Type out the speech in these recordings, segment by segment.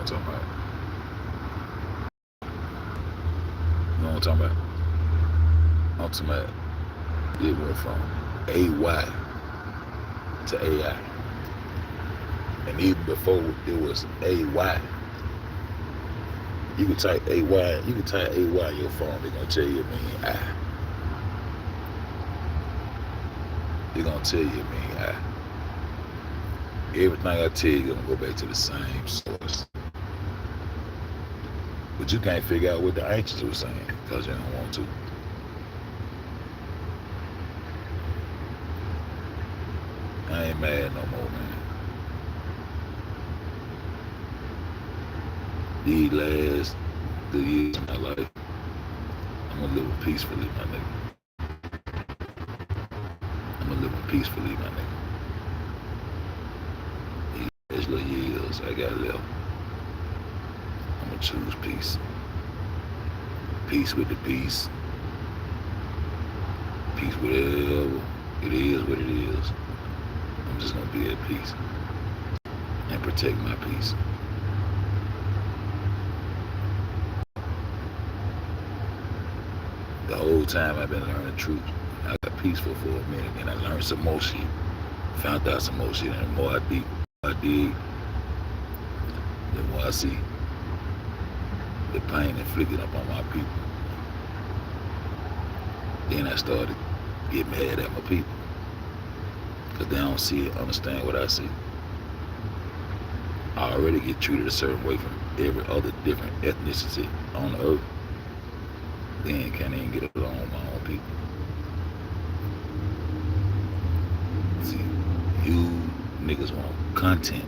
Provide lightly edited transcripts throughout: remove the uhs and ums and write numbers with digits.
what I'm talking about? You know what I'm talking about? I'm talking about it went from AY to AI. And even before it was AY, you can type AY, you can type AY in your phone, they're gonna tell you it mean I. They're gonna tell you it mean I. Everything I tell you gonna go back to the same source. But you can't figure out what the ancients were saying because you don't want to. I ain't mad no more, man. These last 3 years of my life, I'm gonna live peacefully, my nigga. I'm gonna live peacefully, my nigga. These little years I got left, I'm gonna choose peace. Peace with the peace. Peace whatever. It is what it is. I'm just gonna be at peace and protect my peace. The whole time I've been learning the truth. I got peaceful for a minute, and I learned some more shit. Found out some more shit, and the more I dig, the more I see the pain inflicted upon my people. Then I started getting mad at my people because they don't see it, understand what I see. I already get treated a certain way from every other different ethnicity on the earth. Then can't even get along with my own people. See, you niggas want content,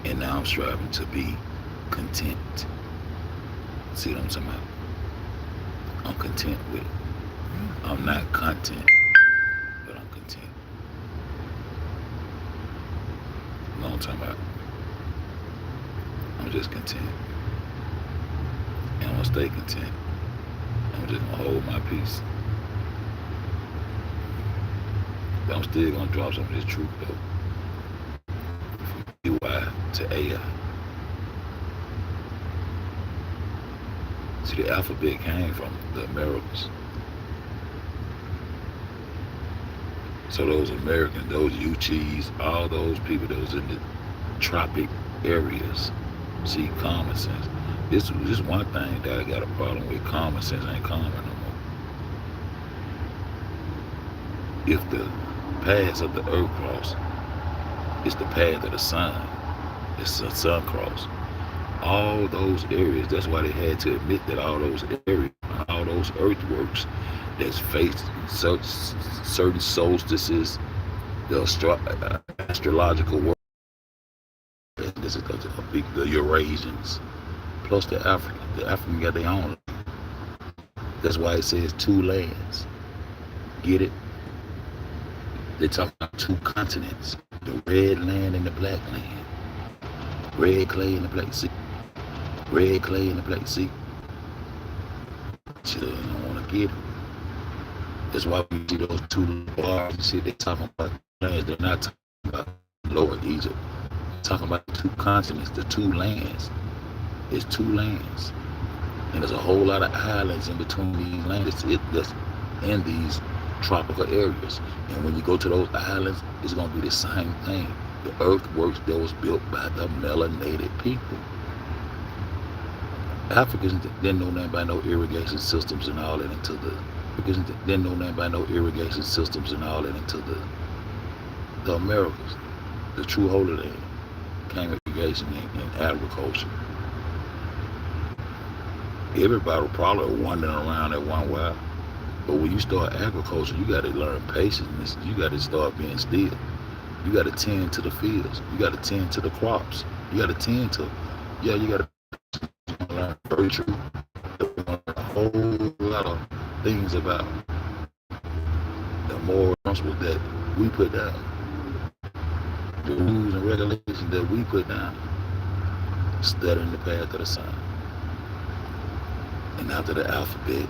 and now I'm striving to be content. See what I'm talking about? I'm content with it. I'm not content, but I'm content. You know what I'm talking about? I'm just content. And I'm gonna stay content. I'm just gonna hold my peace. But I'm still gonna drop some of this truth though. From UI to AI. See, the alphabet came from the Americas. So those Americans, those Uchis, all those people that was in the tropic areas, see, common sense. This is one thing that I got a problem with. Common sense ain't common no more. If the paths of the earth cross, it's the path of the sun. It's the sun cross. All those areas, that's why they had to admit that all those areas, all those earthworks that's faced certain solstices, the astrological world, this is the Eurasians, plus the African. The African got their own. That's why it says two lands. Get it? They talk about two continents, the red land and the black land. Red clay and the black sea. Red clay and the black sea. You don't want to get it. That's why we see those two bars. You see, they talking about lands. They're not talking about Lower Egypt. They're talking about the two continents, the two lands. It's two lands. And there's a whole lot of islands in between these lands that's in these tropical areas. And when you go to those islands, it's going to be the same thing. The earthworks that was built by the melanated people. Africans didn't know nothing about no irrigation systems and all that until Africans didn't know nothing about no irrigation systems and all that until the Americas, the true Holy Land, came irrigation and agriculture. Everybody probably wandering around at one while. But when you start agriculture, you got to learn patience. You got to start being still. You got to tend to the fields. You got to tend to the crops. You got to tend to, you got to learn virtue. A whole lot of things about the moral principles that we put down. The rules and regulations that we put down. Studying the path of the sun. And after the alphabet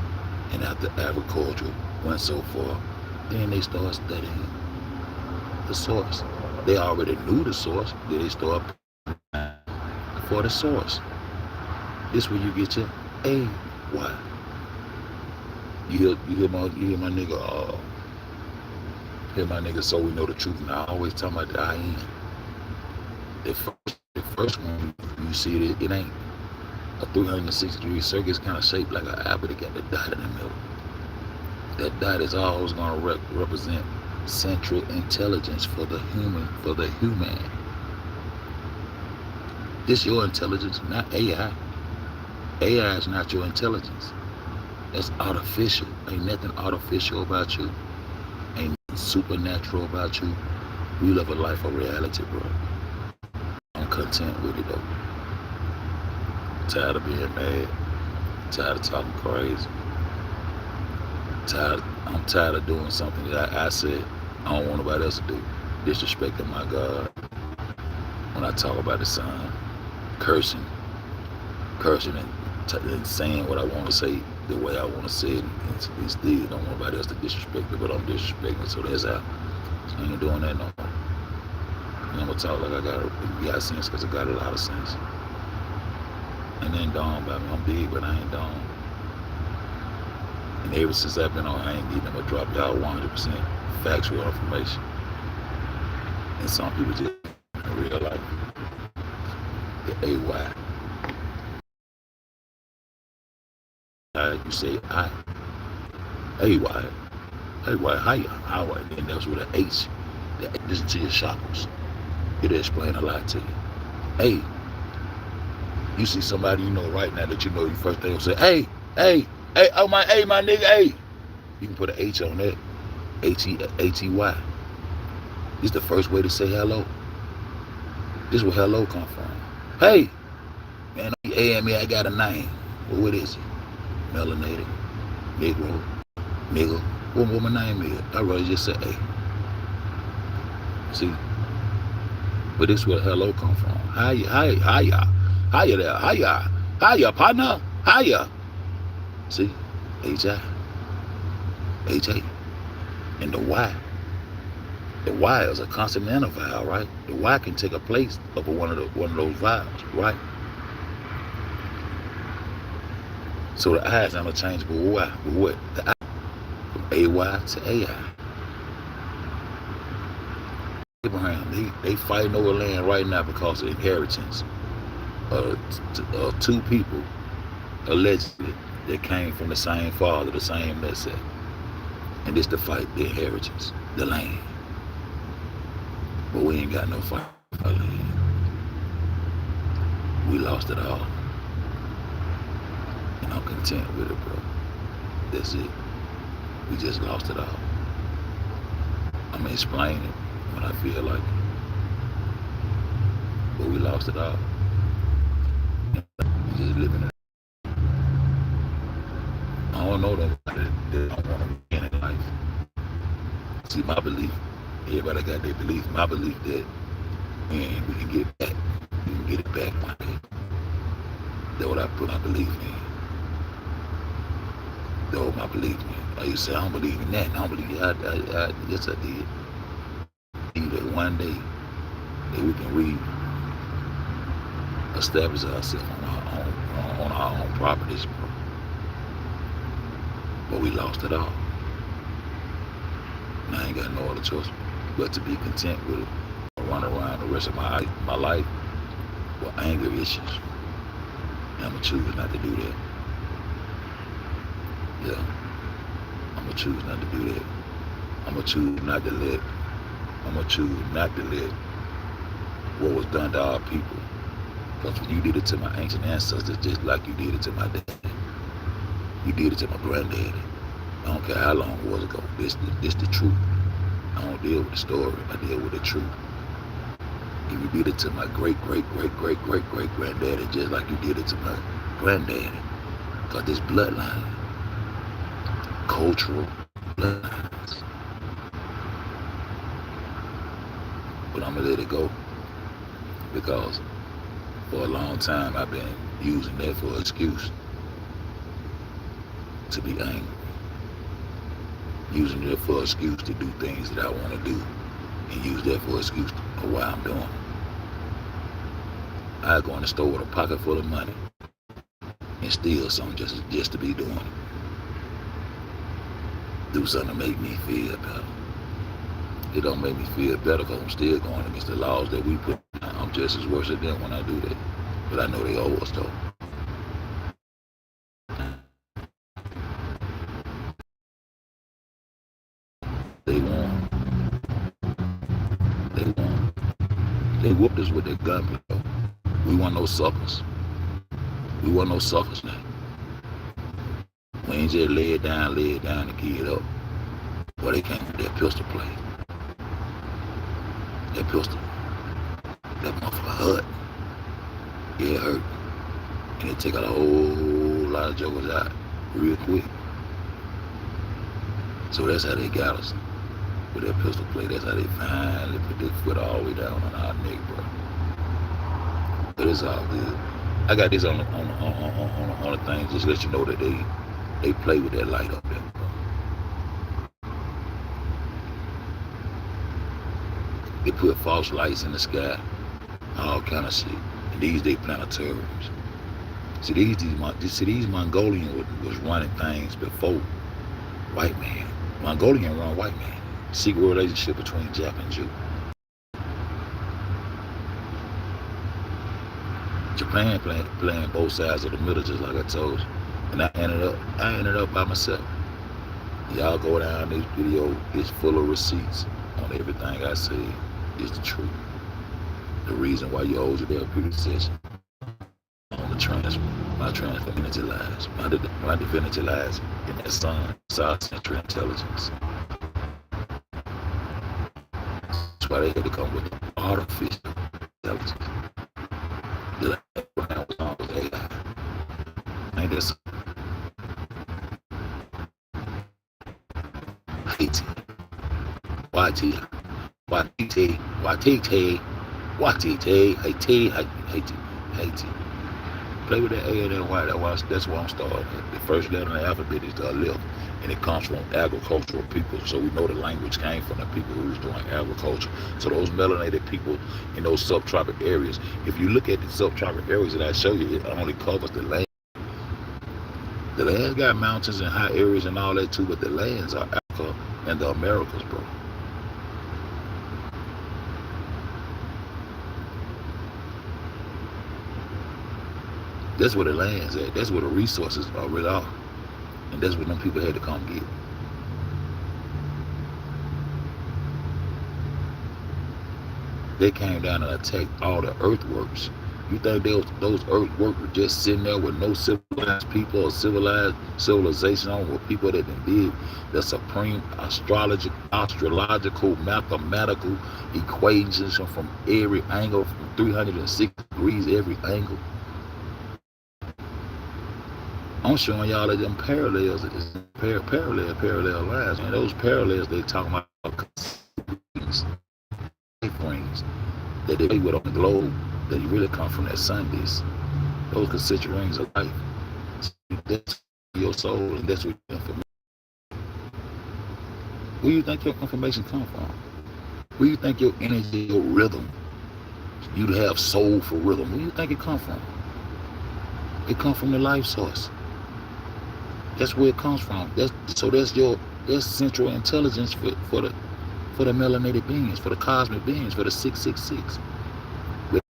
and after agriculture went so far, then they start studying the source. They already knew the source. Then they start for the source. This where you get your A Y. You hear my nigga, so we know the truth. And I always talk about the I am. The first one you see it ain't a 360-degree circle. It's kind of shaped like an apple. That got the dot in the middle. That dot is always going to represent central intelligence for the human. This your intelligence, not AI. AI is not your intelligence. That's artificial. Ain't nothing artificial about you. Ain't nothing supernatural about you. We live a life of reality, bro. I'm content with it, though. Tired of being mad. Tired of talking crazy. I'm tired of doing something that I said I don't want nobody else to do. Disrespecting my God. When I talk about the Son, cursing and saying what I want to say the way I want to say it. And still don't want nobody else to disrespect it, but I'm disrespecting. So that's how. So I ain't doing that no more. And I'm gonna talk like I got sense, because I got a lot of sense. And then dawn by me. I'm big, but I ain't dawn. And ever since I've been on, I ain't getting them to drop y'all 100% factual information. And some people just in real life. The AY. You say I. AY. AY, how? And that's with an H. Listen to your chakras. It'll explain a lot to you. Hey. You see somebody you know right now that you know, your first thing will say, hey, oh my nigga, hey. You can put an H on that. H-E-Y. This is the first way to say hello. This is where hello come from. Hey, man, A-M-E, I got a name. Well, what is it? Melanated, Negro, nigga. What my name is? I'd rather just say, hey. See? But this is where hello come from. Hiya there, hiya, partner, hiya. See, H-I, H-A, and the Y. The Y is a consonantal vowel, right? The Y can take a place of one of those vowels, right? So the I is interchangeable with Y. With what? The I, from A-Y to A-I. Abraham, they fighting over land right now because of inheritance. Two people allegedly that came from the same father, the same Messiah. And this to fight the inheritance, the land. But we ain't got no fight for land. We lost it all. And I'm content with it, bro. That's it. We just lost it all. I'm gonna explain it when I feel like it. But we lost it all. We just living it. I don't know nobody that don't want to win in life. See, my belief, everybody got their belief. My belief that, man, we can get it back. We can get it back one day. That's what I put my belief in. That's what my belief in. I used to say, I don't believe in that. I don't believe that. Yes, I did. I believe that one day that we can establish ourselves on our own properties, bro. But we lost it all. And I ain't got no other choice but to be content with it. I'll run around the rest of my life with anger issues. And I'm going to choose not to do that. Yeah. I'm going to choose not to do that. I'm going to choose not to let what was done to our people. Because when you did it to my ancient ancestors, just like you did it to my dad. You did it to my granddaddy. I don't care how long it was ago. This the truth. I don't deal with the story. I deal with the truth. If you did it to my great-great-great-great-great-great-granddaddy, just like you did it to my granddaddy. Because this bloodline, cultural bloodlines. But I'm going to let it go. Because for a long time, I've been using that for an excuse to be angry. Using that for an excuse to do things that I want to do. And use that for an excuse of why I'm doing it. I go in the store with a pocket full of money and steal something just to be doing it. Do something to make me feel better. It don't make me feel better because I'm still going against the laws that we put. I'm just as worse than them when I do that. But I know they owe us though. They won. They won. They whooped us with their gun, bro. We weren't no suckers. We weren't no suckers now. We ain't just lay it down and give it up. Well, they can't do that pistol play. That pistol, that motherfucker hurt. Yeah, it hurt. And it take out a whole lot of jokers out real quick. So that's how they got us. With that pistol play, that's how they finally put their foot all the way down on our neck, bro. But it's all good. I got this on the thing, just to let you know that they play with that light up there, bro. They put false lights in the sky, all kind of shit. And these they planetariums. See, these Mongolians was running things before white man. Mongolian run white man. Secret relationship between Jap and Jew. Japan playing both sides of the middle, just like I told you. And I ended up by myself. Y'all go down this video, it's full of receipts on everything I say is the truth. The reason why you hold your therapeutic session on the transfer, my divinity lies. My divinity lies in that sun, South Central Intelligence. That's why they had to come with artificial intelligence. The Abraham was always AI. Ain't this Haiti? Haiti. Play with that A and that Y. That's where I'm starting. The first letter in the alphabet is the Aleph, and it comes from agricultural people. So we know the language came from the people who was doing agriculture. So those melanated people in those subtropical areas, if you look at the subtropical areas that I show you, it only covers the land. The land's got mountains and high areas and all that too, but the lands are Africa and the Americas, bro. That's where the land's at. That's where the resources are really are. And that's what them people had to come get. They came down and attacked all the earthworks. You think those earthworks were just sitting there with no civilized people or civilized civilization on, with people that did the supreme astrological, mathematical equations from every angle, from 360 degrees every angle? I'm showing y'all that them parallels, parallel lines. And those parallels, they talking about rings that they play with on the globe, that you really come from that sun disk. Those concentric rings of life. That's your soul, and that's what your information. Where you think your information come from? Where you think your energy, your rhythm, you'd have soul for rhythm, where you think it come from? It come from the life source. That's where it comes from. That's central intelligence for the melanated beings, for the cosmic beings, for the 666.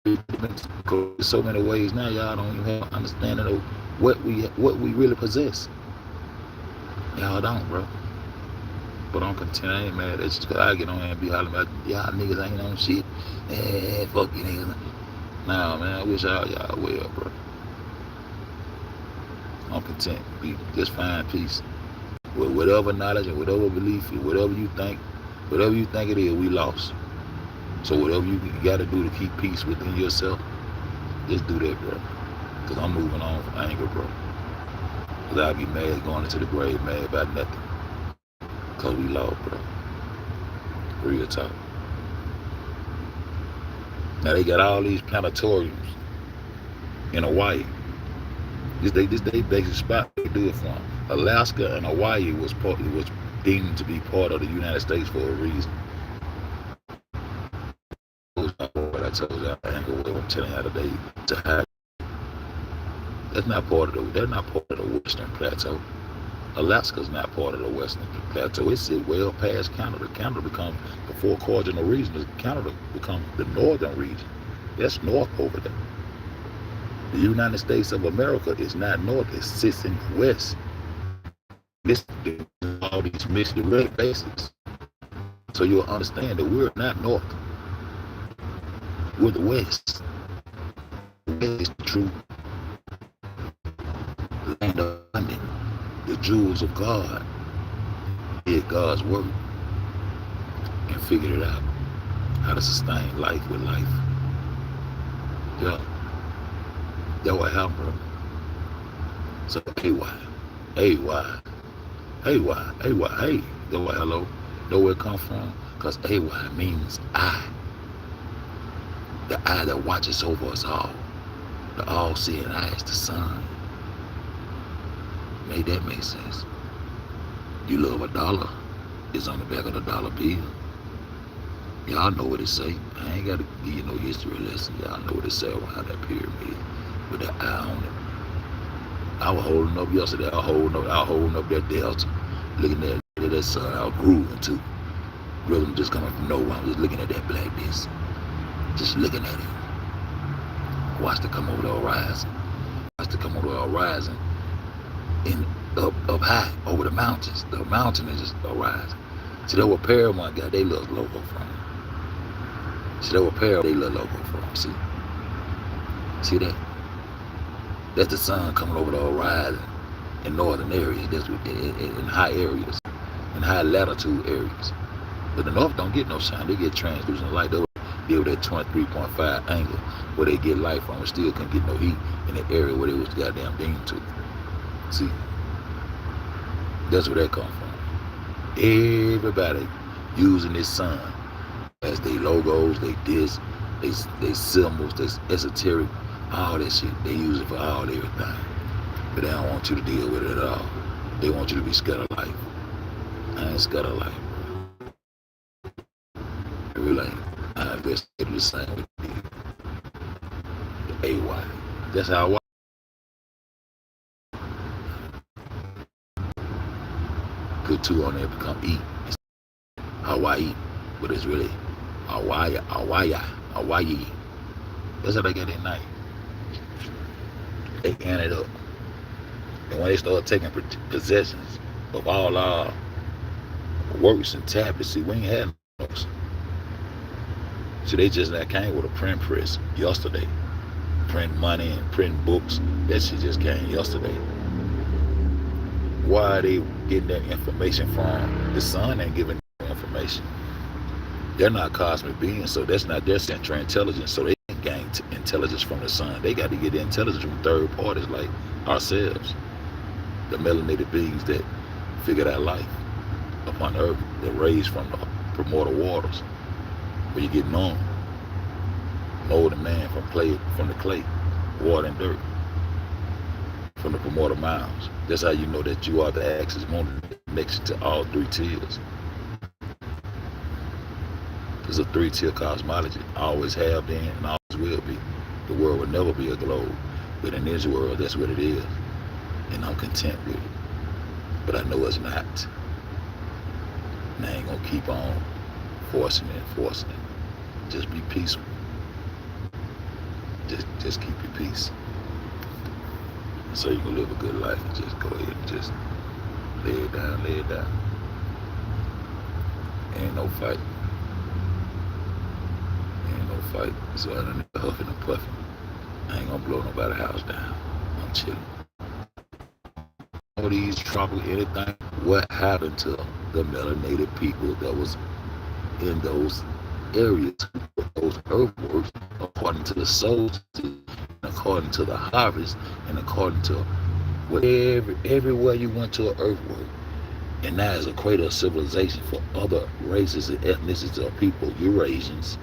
There's so many ways now, y'all don't even have understanding of what we really possess. Y'all don't, bro. But I'm content. I ain't mad at you, because I get on here and be hollering about y'all niggas ain't on shit. Fuck you niggas. Nah, man, I wish y'all well, bro. I'm content. Be just find peace with whatever knowledge and whatever belief, whatever you think it is, we lost. So whatever you got to do to keep peace within yourself, just do that, bro. Because I'm moving on from anger, bro. Because I'll be mad going into the grave, mad about nothing. Because we lost, bro. Real talk. Now they got all these planetariums in Hawaii. This basic spot they do it from. Alaska and Hawaii was deemed to be part of the United States for a reason. What I plateaus out of Anchorage. I'm telling you how today to hide. That's not part of the. They're not part of the Western Plateau. Alaska's not part of the Western Plateau. It's well past Canada. Canada becomes the four cardinal regions. Canada becomes the northern region. That's north over there. The United States of America is not north. It sits in the west. This all these mixed direct bases. So you'll understand that we're not north. We're the west. The west is the true land of abundance. The jewels of God. Did God's work and figured it out. How to sustain life with life. Yeah. That what happened, bro. So hey, that what hello. Know where it come from? Because AY means I. The eye that watches over us all. The all-seeing eye is the sun. Made that make sense? You love a dollar. It's on the back of the dollar bill. Y'all know what it say. I ain't got to give you no history lesson. Y'all know what it say around that pyramid with the eye on it. I was holding up yesterday. I was holding up that delta, looking at that sun. I was grooving too. Rhythm just coming from nowhere. I was just looking at that black disc. Just looking at it. Watched it come over the horizon. And up high over the mountains. The mountain is just horizon. See, that what Paramount got their little logo from. See that? That's the sun coming over the horizon in northern areas. That's in high areas, in high latitude areas. But the north don't get no sun. They get translucent light. They'll deal with that 23.5 angle where they get light from. And still couldn't get no heat in the area where they was goddamn beamed to. See, that's where that come from. Everybody using this sun as they logos, they discs, they symbols, they esoteric, all that shit. They use it for all everything. But they don't want you to deal with it at all. They want you to be scared of life. I ain't scared of life, bro. I really ain't. I investigated the same with you. The AY. That's how I watch. Put two on there, become E. Hawaii. But it's really Hawaii. That's how they get at night. They can it up. And when they start taking possessions of all our works and tablets, see, we ain't had those. So they just that came with a print press yesterday. Print money and print books. That shit just came yesterday. Why are they getting that information from? The sun ain't giving them information. They're not cosmic beings, so that's not their central intelligence. So they can't gain intelligence from the sun. They got to get the intelligence from third parties like ourselves, the melanated beings that figured out life upon earth, that raised from the primordial waters, where you get known, molded man from the clay, water and dirt, from the primordial mounds. That's how you know that you are the axis moon connection to all three tiers. There's a three-tier cosmology. Always have been and always will be. The world will never be a globe. But in this world, that's what it is. And I'm content with it. But I know it's not. And I ain't gonna keep on forcing it. Just be peaceful. Just keep your peace. So you can live a good life and just go ahead and just lay it down. Ain't no fight. So I done huffing and puffing. I ain't gonna blow nobody's house down. I'm chilling. All these trouble, anything, what happened to the melanated people that was in those areas, those earthworks, according to the solstice, according to the harvest, and according to whatever, everywhere you went to an earthwork. And that is a cradle of civilization for other races and ethnicities of people, Eurasians,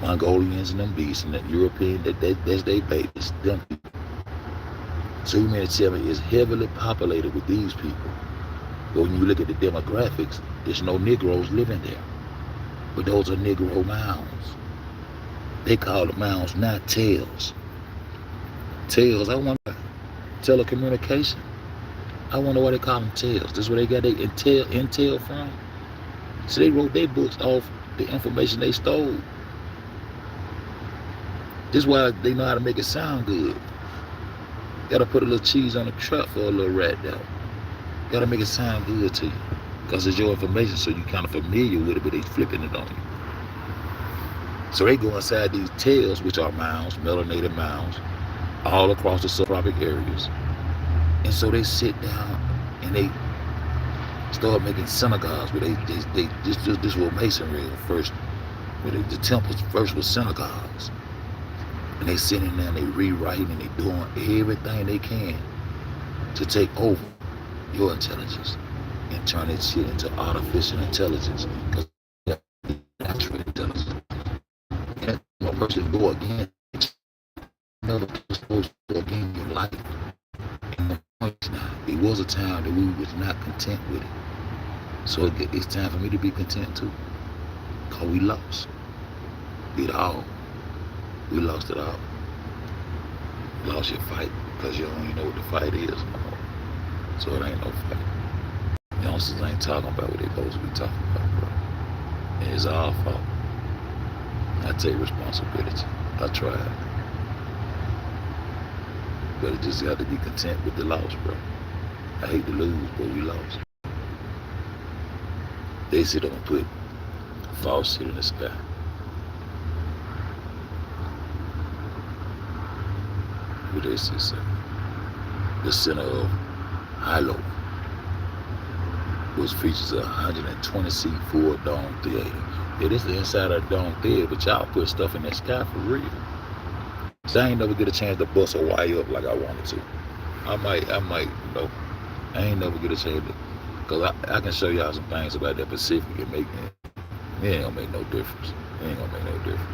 Mongolians and them beasts, and the European, that's their babies, them people. So you mean to tell me it's heavily populated with these people. But when you look at the demographics, there's no Negroes living there. But those are Negro mounds. They call the mounds not tails. Tails, I wonder, telecommunication. I wonder why they call them tails. This is where they got their intel from. So they wrote their books off the information they stole. This is why they know how to make it sound good. Gotta put a little cheese on the truck for a little rat though. Gotta make it sound good to you. Because it's your information, so you kind of familiar with it, but they flipping it on you. So they go inside these tails, which are mounds, melanated mounds, all across the subtropic areas. And so they sit down and they start making synagogues where this was masonry first, where the temples first was synagogues. And they sitting there and they rewriting and they doing everything they can to take over your intelligence and turn that shit into artificial intelligence. Because natural intelligence. And when a person go again, never supposed to go again in your life. And now, it was a time that we was not content with it. So it's time for me to be content too. Because we lost it all. We lost it all. You lost your fight because you don't even know what the fight is anymore. So it ain't no fight. Youngsters ain't talking about what they supposed to be talking about, bro. And it's our fault. I take responsibility. I tried. But it just got to be content with the loss, bro. I hate to lose, but we lost. They sit up and put false shit in the sky. What they say? The center of Hilo, which features a 120-seat Ford Dome Theater. Yeah, this is the inside of the Dome Theater, but y'all put stuff in the sky for real. So I ain't never get a chance to bust a wire up like I wanted to. I might, you know, I ain't never get a chance to, because I can show y'all some things about that Pacific and make it ain't gonna make no difference. It ain't gonna make no difference.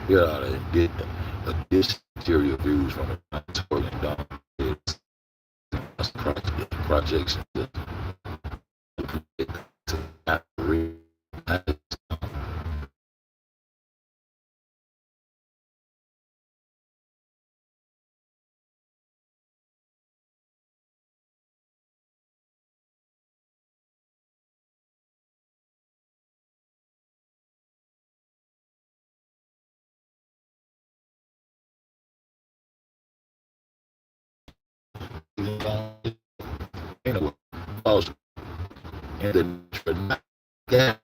Here are the exterior views from the planetarium down there. That's projection to anyway, also in the gap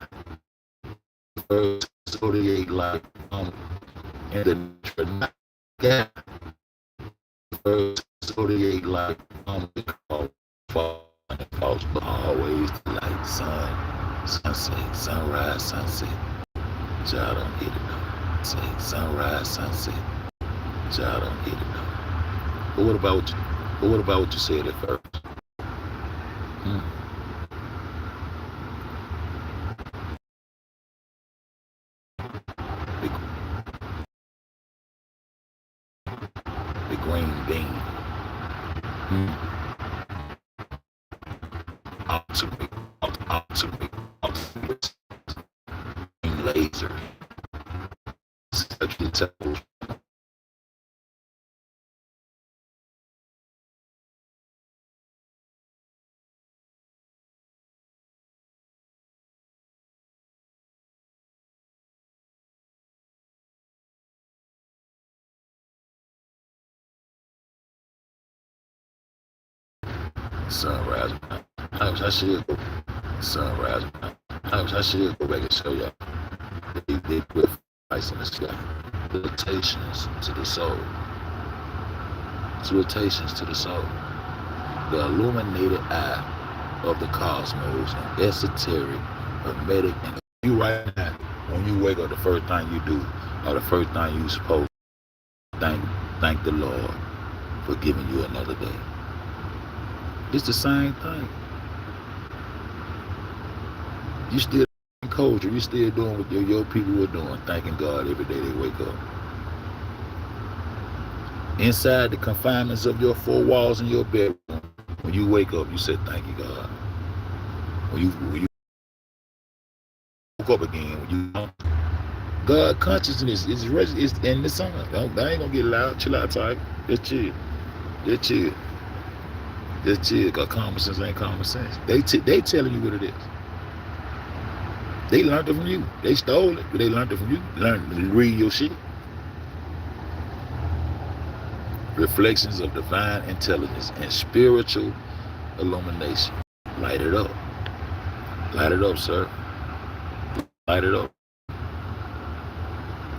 first zodiac like in the gap first zodiac like called false, but always like sun, sunset, sunrise, sunset. Y'all don't get it though. Say sunrise, sunset. Y'all don't get it though. But what about you? But what about what you said at first? The green bean. Ultimate laser. Such intelligence. Sunrise. I should go. Sunrise. I should go back and show y'all. They put ice in the sky. Salutations to the soul. Salutations to the soul. The illuminated eye of the cosmos, and esoteric, hermetic, and you right now, when you wake up, the first thing you do, or the first thing you supposed to thank the Lord for giving you another day. It's the same thing. You still in culture, you still doing what your people are doing, thanking God every day they wake up. Inside the confinements of your four walls in your bedroom, when you wake up, you say thank you, God. When you woke up again, when you God consciousness is in the sun. I ain't gonna get loud. Chill out, Tiger. Just chill. Just chill. Just chill. Cause common sense ain't common sense. They telling you what it is. They learned it from you. They stole it, but they learned it from you. Learn to read your shit. Reflections of divine intelligence and spiritual illumination. Light it up. Light it up, sir. Light it up.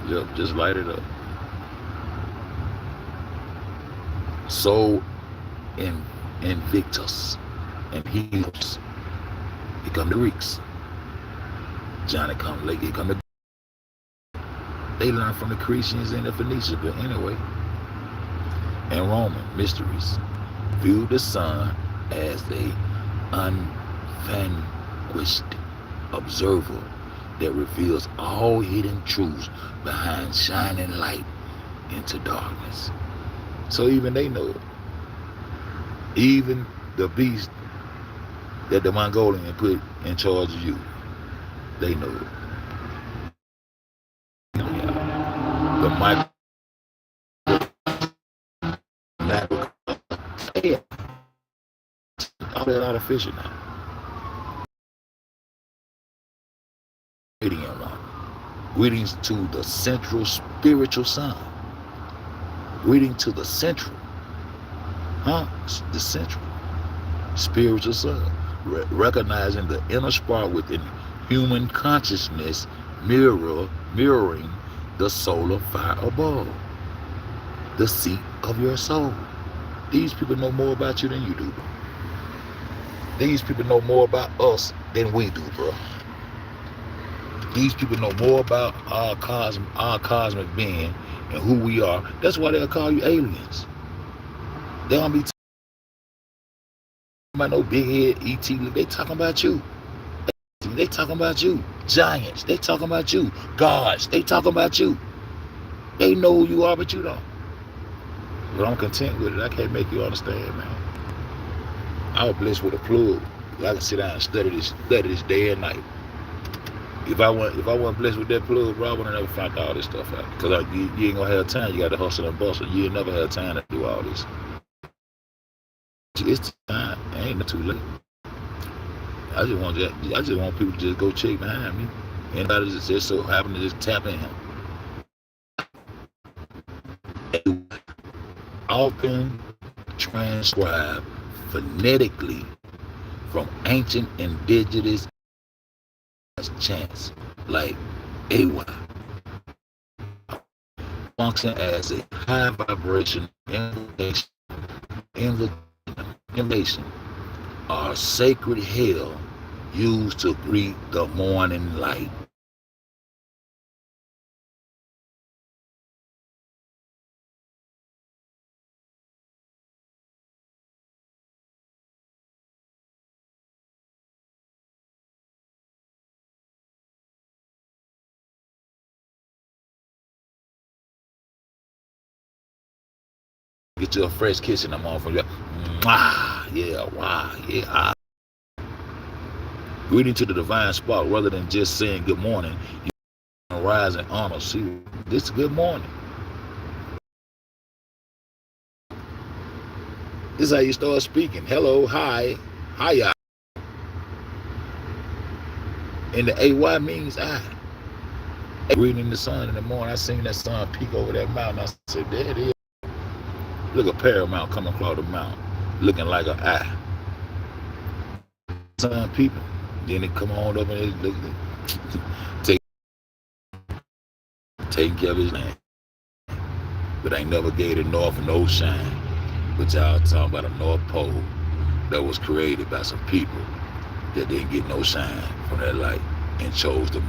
Yep, just light it up. So Invictus and Helios. Here come the Greeks. Johnny come late. Here come the. They learned from the Cretians and the Phoenicians, but anyway. And Roman mysteries viewed the sun as a unvanquished observer that reveals all hidden truths behind shining light into darkness. So even they know it. Even the beast that the Mongolian put in charge of you, they know it. The micro, yeah, all that artificial now. Greetings to the central spiritual sun. Greeting to the central, the central spiritual sun, recognizing the inner spark within human consciousness, mirroring the solar fire above, the seat of your soul. These people know more about you than you do. These people know more about us than we do, bro. These people know more about our cosmic being and who we are. That's why they'll call you aliens. They don't be talking about no big head ET. They talking about you. They talking about you. Giants. They talking about you. Gods. They talking about you. They know who you are, but you don't. But I'm content with it. I can't make you understand, man. I was blessed with a plug. I can sit down and study this day and night. If I wasn't blessed with that plug, bro, I would have never found all this stuff out. Because you ain't gonna have time. You got to hustle and bustle. You ain't never have time to do all this. It's time. It ain't too late. I just want people to just go check behind me. Anybody just so happen to just tap in. Often transcribed phonetically from ancient indigenous chants like AY, function as a high vibration invocation or sacred hail used to greet the morning light. Get you a fresh kiss in the morning. Yeah, wow, yeah. Greeting to the divine spark, rather than just saying good morning, you can rise and honor. See, this is good morning. This is how you start speaking. Hello, hi, hiya. And the AY means I. Greeting the sun in the morning. I seen that sun peek over that mountain. I said, there it is. Look, a paramount coming across the mountain, looking like an eye. Sun peeping. Then it come on up and it look, taking care of his land. But ain't never gave the north no shine. But y'all talking about a North Pole that was created by some people that didn't get no shine from that light and chose them.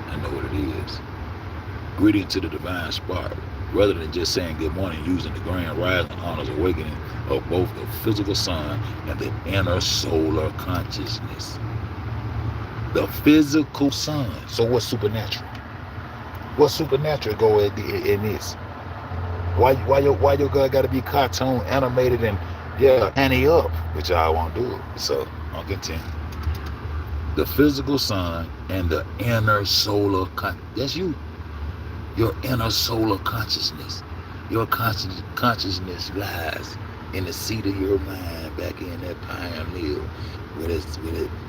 I know what it is. Greeting to the divine spark, rather than just saying good morning, using the grand rising honors awakening of both the physical sun and the inner solar consciousness. The physical sun. So what's supernatural? What's supernatural go in this? Why your God got to be cartoon animated and yeah, ante up, which y'all won't do it. So I'm content. The physical sun and the inner solar that's you. Your inner solar consciousness. Your consciousness lies in the seat of your mind, back in that pineal, where it's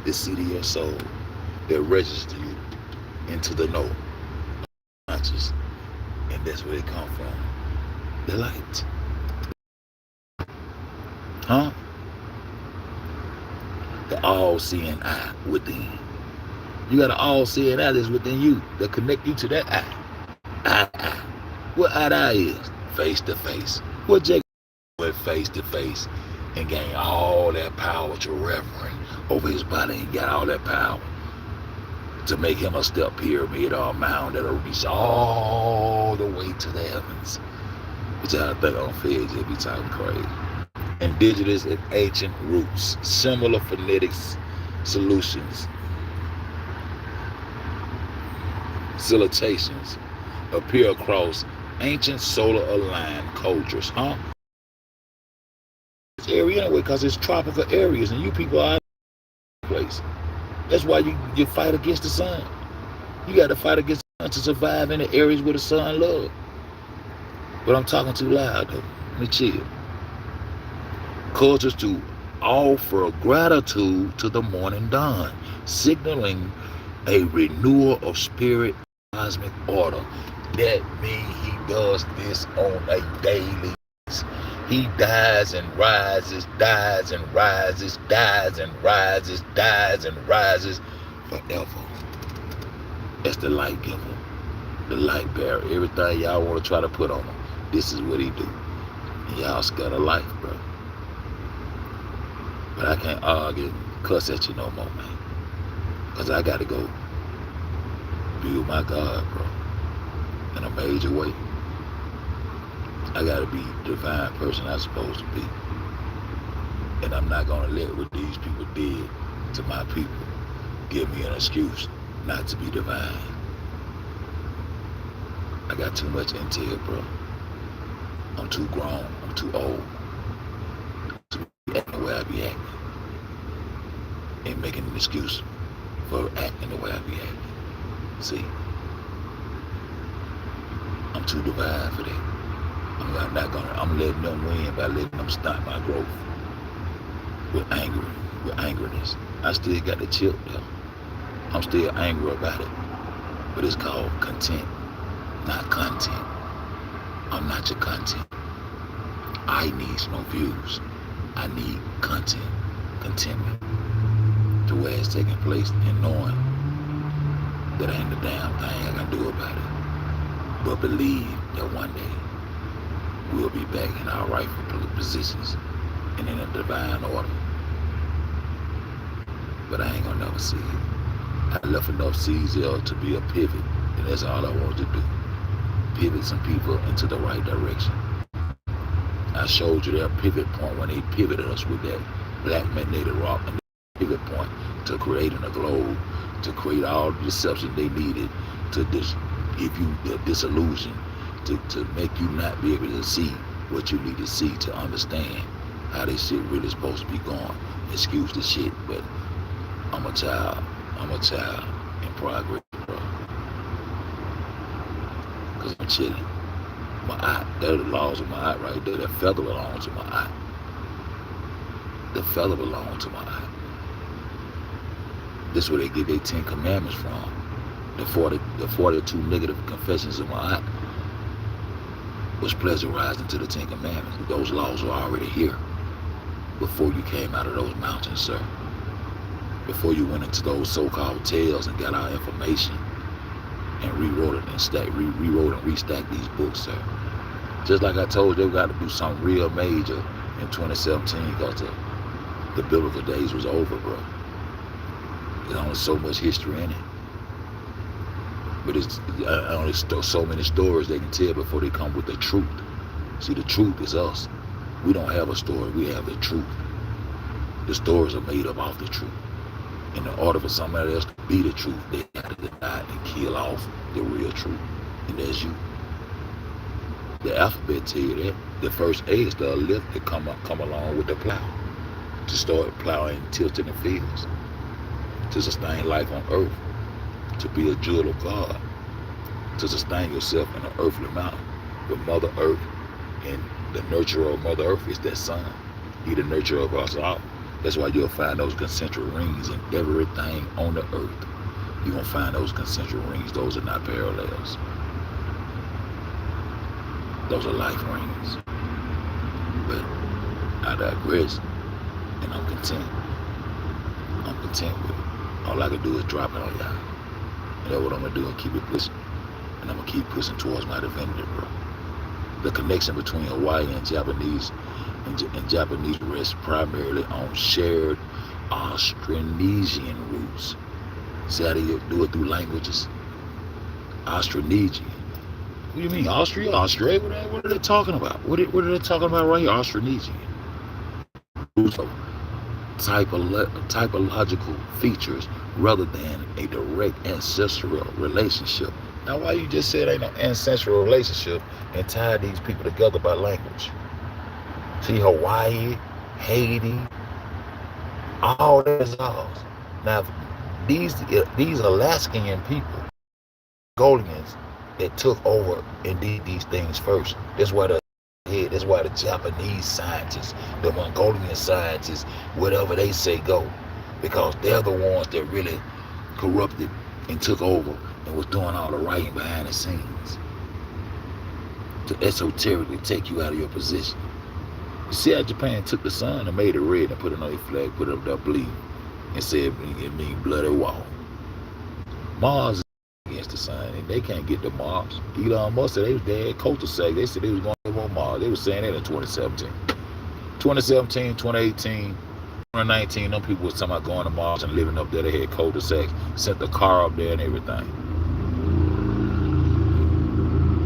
the seat of your soul that registers you into the know conscious. And that's where it come from. The light. Huh? The all-seeing eye within. You got an all-seeing eye that's within you that connect you to that eye. Eye. What eye is? Face to face. What Jacob went face to face and gained all that power to reverend over his body and got all that power to make him a step pyramid or a mound that'll reach all the way to the heavens. Which I think on Feds they be talking crazy. Indigenous and ancient roots, similar phonetics solutions, salutations appear across ancient solar aligned cultures, huh? This area anyway, because it's tropical areas and you people are out of the place. That's why you fight against the sun. You got to fight against the sun to survive in the areas where the sun loves. But I'm talking too loud though. Let me chill. Cultures to offer gratitude to the morning dawn, signaling a renewal of spirit cosmic order. That means he does this on a daily basis. He dies and rises, dies and rises, dies and rises, dies and rises forever. That's the light giver, the light bearer. Everything y'all want to try to put on him, this is what he do. And y'all scared of life, bro. But I can't argue and cuss at you no more, man. Because I got to go be with my God, bro. In a major way. I got to be the divine person I'm supposed to be. And I'm not going to let what these people did to my people give me an excuse not to be divine. I got too much intel, bro. I'm too grown. I'm too old to be acting the way I be acting. And making an excuse for acting the way I be acting. See? I'm too divine for that. I'm letting them win by letting them stop my growth. With angerness. I still got the chip though. I'm still angry about it. But it's called content, not content. I'm not your content. I need no views. I need content, contentment. To where it's taking place and knowing that ain't the damn thing I can do about it. But believe that one day we'll be back in our rightful positions and in a divine order. But I ain't gonna never see it. I left enough seeds there to be a pivot, and that's all I wanted to do. Pivot some people into the right direction. I showed you their pivot point when they pivoted us with that black magnetic rock and the pivot point to creating a globe, to create all the deception they needed to give you the disillusion, to make you not be able to see what you need to see to understand how this shit really supposed to be going. Excuse the shit, but I'm a child in progress, bro. Cause I'm chilling. My eye, they're the laws of my eye right there. That feather belongs to my eye. The feather belongs to my eye. This is where they get their 10 commandments from. The 42 negative confessions of my eye was pleasurizing to the 10 commandments. Those laws were already here before you came out of those mountains, sir. Before you went into those so-called tales and got our information and rewrote and restacked these books, sir. Just like I told you, we got to do something real major in 2017 because the biblical days was over, bro. There's only so much history in it. But it's only so many stories they can tell before they come with the truth. See, the truth is us. We don't have a story, we have the truth. The stories are made up off the truth. And in order for somebody else to be the truth, they have to deny and kill off the real truth. And that's you. The alphabet tell you that. The first A is the aleph that come along with the plow to start plowing and tilting the fields. to sustain life on earth, to be a jewel of God, to sustain yourself in an earthly manner. But Mother Earth and the nurturer of Mother Earth is that sun. He the nurturer of us all. That's why you'll find those concentric rings in everything on the earth. You're going to find those concentric rings. Those are not parallels. Those are life rings. But I digress, and I'm content. I'm content with it. All I can do is drop it on y'all. And that's what I'm going to do, and keep it pushing. And I'm going to keep pushing towards my divinity, bro. The connection between Hawaii and Japanese rests primarily on shared Austronesian roots. See how they do it through languages? Austronesian. What do you mean? Austria? Australia? What are they talking about? What are they talking about right here? Austronesian. Roots of typological features rather than a direct ancestral relationship. Now, why you just said ain't no ancestral relationship and tied these people together by language? See, Hawaii, Haiti, all that is ours. Now, these Alaskan people, Mongolians, that took over and did these things first. That's why the Japanese scientists, the Mongolian scientists, whatever they say go, because they're the ones that really corrupted and took over and was doing all the writing behind the scenes to esoterically take you out of your position. You see how Japan took the sun and made it red and put it on their flag, put it up there bleeding, and said it mean bloody wall. Mars is against the sun, and they can't get to Mars. Elon Musk said they was dead. Cul-de-sac, they said they was going to live on Mars. They was saying that in 2017. 2017, 2018, 2019, them people was talking about going to Mars and living up there. They had cul-de-sacs, sent the car up there and everything.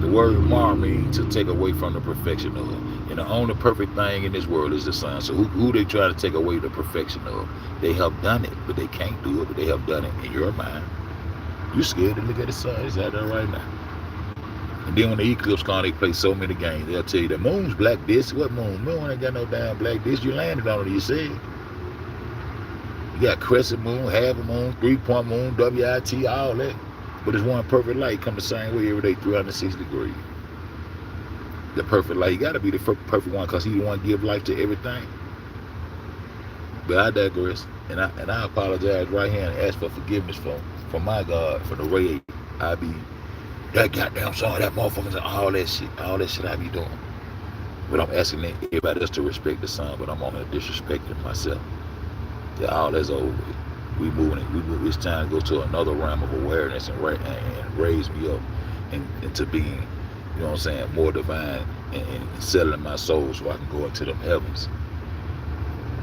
The word Mar means to take away from the perfection of. And the only perfect thing in this world is the sun. So who they try to take away the perfection of? They have done it, but they can't do it, but they have done it in your mind. You scared to look at the sun. It's out there right now. And then when the eclipse comes, they play so many games. They'll tell you the moon's black disc. What moon? Moon ain't got no damn black disc. You landed on it, you said. You got crescent moon, half a moon, 3-point moon, WIT, all that. But it's one perfect light come the same way every day, 360 degrees. The perfect light, you got to be the perfect one because he the one give life to everything. But I digress, and I apologize right here and ask for forgiveness from my God for the way I be that goddamn song, that motherfuckers, all that shit I be doing. But I'm asking everybody else to respect the sun, but I'm on here disrespecting myself. Yeah, all that's over with. We moving. It's time to go to another realm of awareness and raise me up and to being, you know what I'm saying, more divine and settling my soul so I can go into them heavens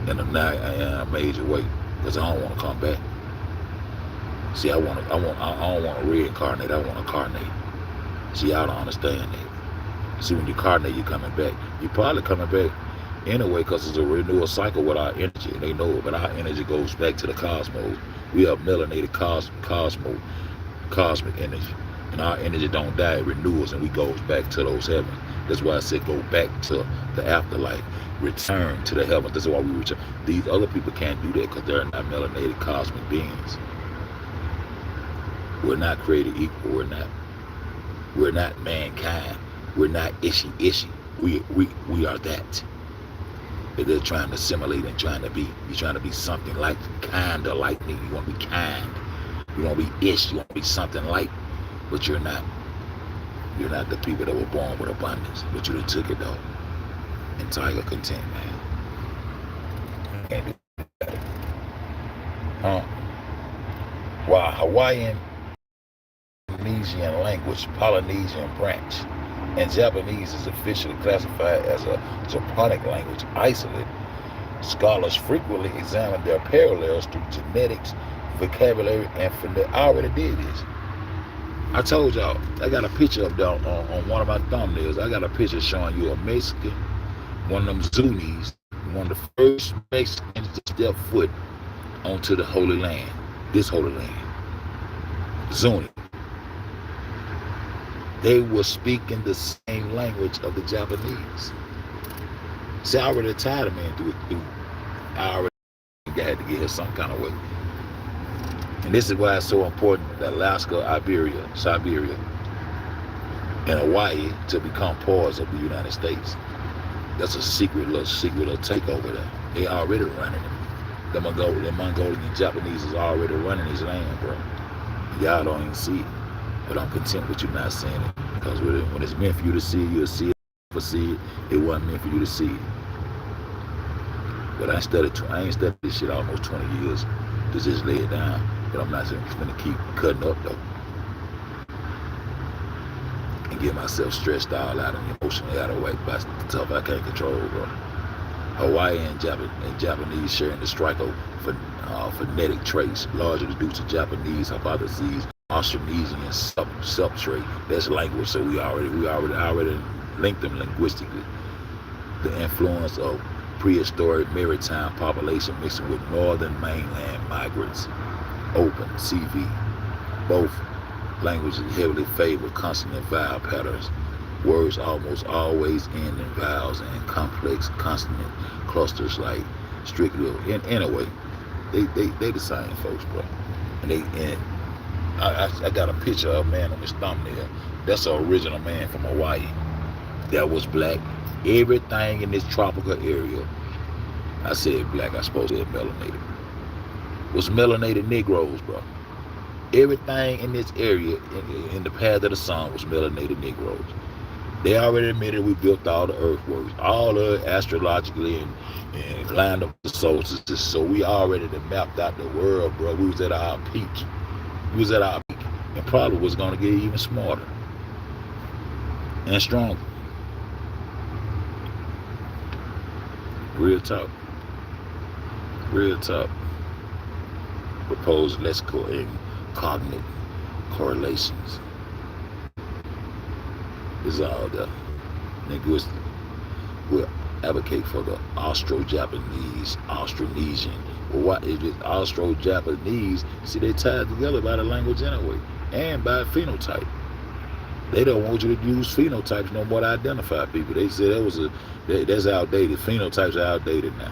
in a major way, because I don't want to come back. See, I don't want to reincarnate. I want to carnate. See, I don't understand that. See, when you carnate, you're coming back. You're probably coming back anyway because it's a renewal cycle with our energy. And they know it, but our energy goes back to the cosmos. We are melanated cosmic energy. And our energy don't die, it renews, and we goes back to those heavens. That's why I said go back to the afterlife. Return to the heavens. That's why we return. These other people can't do that because they're not melanated cosmic beings. We're not created equal. We're not mankind. We're not ishy. We are that. They're trying to assimilate and trying to be. You're trying to be something like, kinda like me. You want to be kind. You want to be ish. You want to be something like, but you're not. You're not the people that were born with abundance. But you done took it though. And Tiger content, man. Can't do that. While Hawaiian, Polynesian language, Polynesian branch, and Japanese is officially classified as a Japonic language, isolate, scholars frequently examine their parallels through genetics, vocabulary, and phonetics. I already did this. I told y'all, I got a picture up there on one of my thumbnails. I got a picture showing you a Mexican, one of them Zunis, one of the first Mexicans to step foot onto the Holy Land, this Holy Land. Zuni. They were speaking the same language of the Japanese. See, I already tied a man through. I already had to get here some kind of way. And this is why it's so important that Alaska, Siberia, and Hawaii to become parts of the United States. That's a secret little takeover there. They already running it. The Mongolian Japanese is already running this land, bro. Y'all don't even see it. But I'm content with you not seeing it. Because when it's meant for you to see it, you'll see it. If see it, it wasn't meant for you to see it. But I ain't studied this shit almost 20 years to just lay it down. But I'm not just gonna keep cutting up though. And get myself stressed all out and emotionally out of whack by stuff I can't control, bro. Hawaii and Japanese sharing the phonetic traits, largely due to Japanese hypotheses, Austronesian substrate. That's language, so we already linked them linguistically. The influence of prehistoric maritime population mixing with northern mainland migrants. Open, CV. Both languages heavily favor consonant-vowel patterns. Words almost always end in vowels and complex consonant clusters like strictly. Anyway, they the same folks, bro. And I got a picture of a man on this thumbnail. That's an original man from Hawaii. That was black. Everything in this tropical area, I said black, I supposed to say melanated, was melanated Negroes, bro. Everything in this area, in the path of the sun, was melanated Negroes. They already admitted we built all the earthworks, all the astrologically and lined up the solstices. So we already mapped out the world, bro. We was at our peak. And probably was going to get even smarter and stronger. Real talk. Proposed lexical and cognitive correlations. Is all the linguists will advocate for the Austro-Japanese, Austronesian. Well, what is it? Austro-Japanese? See, they tied together by the language anyway, and by phenotype. They don't want you to use phenotypes no more to identify people. They said that's outdated. Phenotypes are outdated now.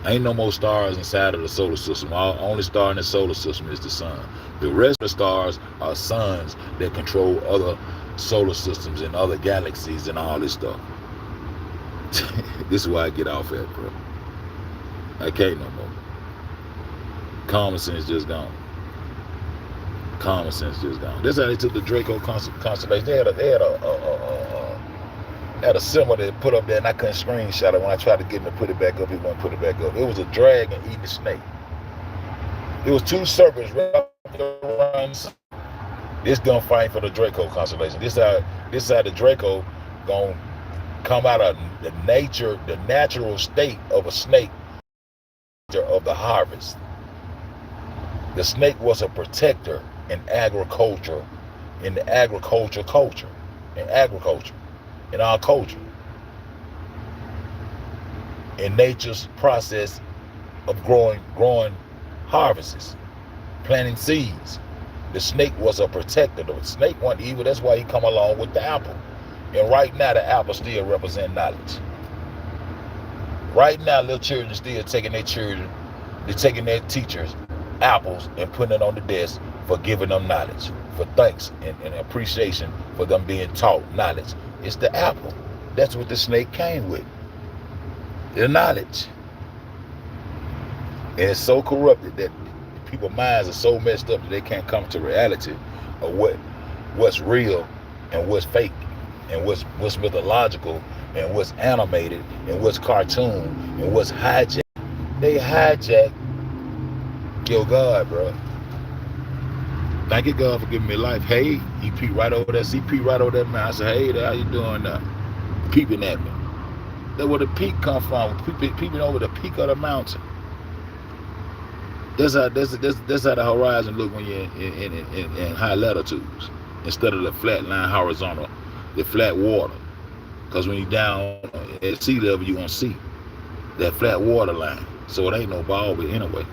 Ain't no more stars inside of the solar system. Only star in the solar system is the sun. The rest of the stars are suns that control other solar systems and other galaxies and all this stuff. This is why I get off at, bro. I can't no more. Common sense just gone. That's how they took the Draco constellation. They had a symbol they put up there, and I couldn't screenshot it. When I tried to get him to put it back up, he wouldn't put it back up. It was a dragon eating a snake. It was two serpents wrapped around. This gonna fight for the Draco constellation. This how the Draco gonna come out of the natural state of a snake of the harvest. The snake was a protector in agriculture, in our culture, in nature's process of growing harvests, planting seeds. The snake was a protector. The snake wasn't evil. That's why he come along with the apple. And right now, the apple still represent knowledge. Right now, little children still taking their teachers apples and putting it on the desk for giving them knowledge, for thanks and appreciation for them being taught knowledge. It's the apple. That's what the snake came with. The knowledge. And it's so corrupted that people's minds are so messed up that they can't come to reality of what's real and what's fake and what's mythological and what's animated and what's cartoon and what's hijacked. They hijack your God, bro. Thank you, God, for giving me life. Hey, he peeped right over there. See, peep right over there, man. I said, hey, there, how you doing now? Peeping at me. That's where the peak come from. Peeping over the peak of the mountain. That's how the horizon look when you're in high latitudes. Instead of the flat line horizontal, the flat water. Because when you're down at sea level, you're going to see that flat water line. So it ain't no ball, but anyway.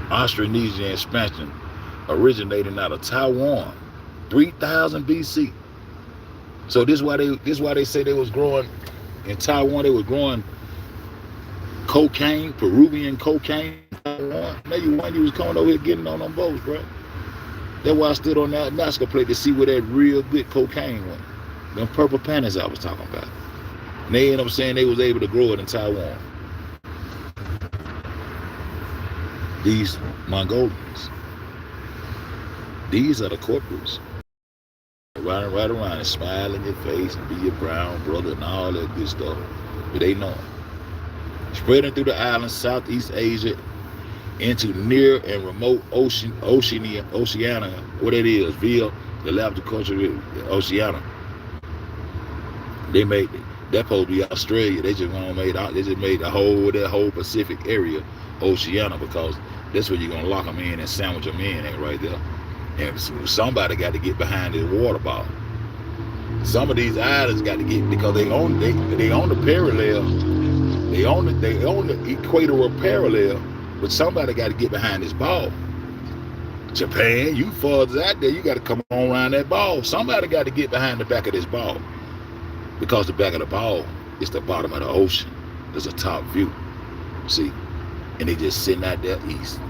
Austronesian expansion originating out of Taiwan, 3000 BC. So this why they say they was growing in Taiwan. They were growing cocaine, Peruvian cocaine. Maybe one you was coming over here getting on them boats, bro. That's why I stood on that Nazca plate to see where that real good cocaine went. Them purple panties I was talking about. And they ended up saying they was able to grow it in Taiwan. These Mongolians. These are the corporates. Riding right around and smile in your face and be your brown brother and all that good stuff. But they know it. Spreading through the islands, Southeast Asia, into near and remote Oceania, what it is, via the Galapagos Oceania. They made that supposed to be Australia. They just made that whole Pacific area Oceania, because that's where you're gonna lock them in and sandwich them in at right there. And somebody got to get behind this water ball. Some of these islands got to get, because they own the parallel, they own the equatorial parallel, but somebody got to get behind this ball. Japan, you further out there, you got to come on around that ball. Somebody got to get behind the back of this ball, because the back of the ball is the bottom of the ocean. There's a top view, see, and they just sitting out there east.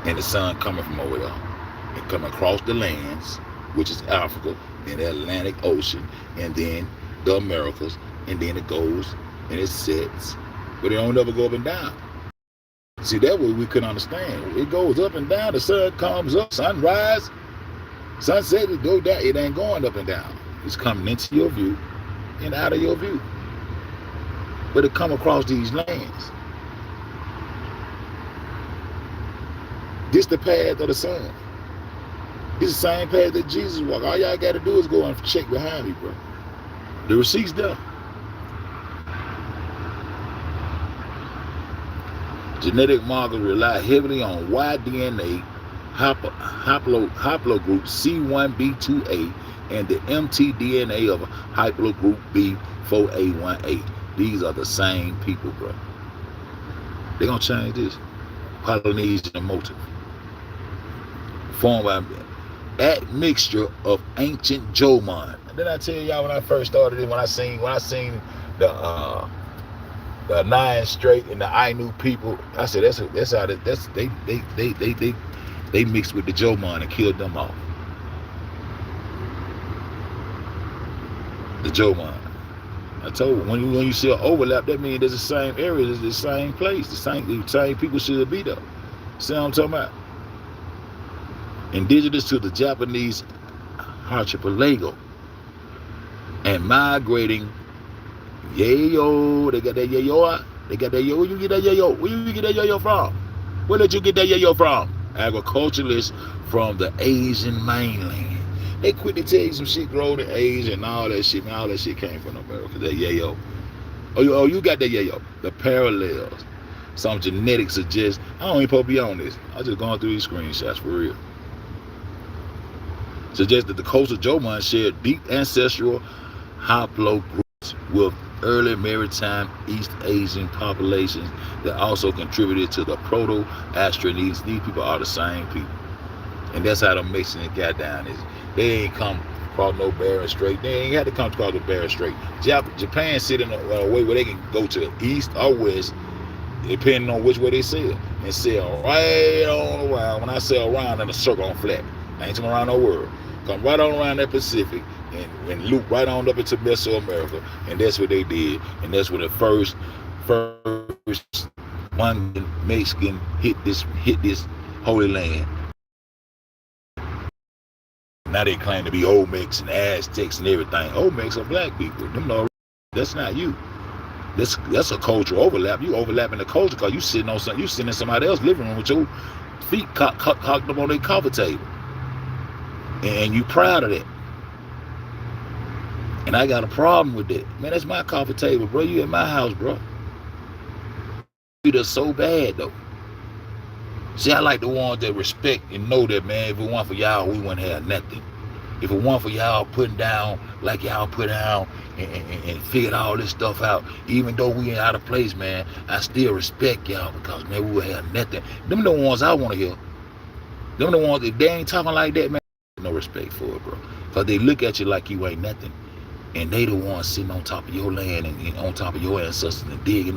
And the sun coming from over there and coming across the lands, which is Africa, and the Atlantic Ocean, and then the Americas, and then it goes and it sets, but it don't ever go up and down. See, that way we couldn't understand. It goes up and down, the sun comes up, sunrise, sunset, it go down. It ain't going up and down. It's coming into your view and out of your view. But it come across these lands. This the path of the sun. This is the same path that Jesus walked. All y'all got to do is go and check behind me, bro. The receipt's there. Genetic markers rely heavily on Y DNA haplogroup C1b2A and the mtDNA of haplogroup B4A18. These are the same people, bro. They're going to change this. Polynesian motif. Formed by that mixture of ancient Jomon. And then I tell y'all when I first started it, when I seen the Nine Straight and the Ainu people, I said they mixed with the Jomon and killed them off. The Jomon. I told you, when you see an overlap, that means there's the same area, there's the same place, the same people should be there. See what I'm talking about? Indigenous to the Japanese archipelago and migrating yayo. They got that yayo. They got that yayo. Where you get that yayo? Where you get that yayo from? Where did you get that yayo from? Agriculturalists from the Asian mainland. They quit to tell you some shit grown in Asia and all that shit. And all that shit came from America. That yayo. Oh, you got that yayo. The parallels. Some genetics suggest. I don't even supposed to be on this. I just going through these screenshots for real. Suggests that the coastal Jomon shared deep ancestral haplogroups with early maritime East Asian populations that also contributed to the Proto-Austronesians. These people are the same people. And that's how the Mexicans got down is. They ain't come across no Bering Strait. They ain't had to come across the Bering Strait. Japan sit in a way where they can go to the east or west, depending on which way they sail. And sail right on around. When I sail around in a circle on flat, I ain't talking around no world. Come right on around that Pacific and loop right on up into Mesoamerica. And that's what they did. And that's when the first one Mexican hit this holy land. Now they claim to be Olmecs and Aztecs and everything. Olmecs are black people. That's not you. That's a cultural overlap. You overlapping the culture because you sitting in somebody else's living room with your feet cocked up on their coffee table. And you proud of that. And I got a problem with that. Man, that's my coffee table, bro. You in my house, bro. You just so bad, though. See, I like the ones that respect and know that, man, if it weren't for y'all, we wouldn't have nothing. If it weren't for y'all putting down like y'all put down and figured all this stuff out, even though we ain't out of place, man, I still respect y'all because, man, we would have nothing. Them the ones I want to hear. Them the ones, if they ain't talking like that, man, no respect for it, bro. Because they look at you like you ain't nothing. And they the ones sitting on top of your land and on top of your ancestors and digging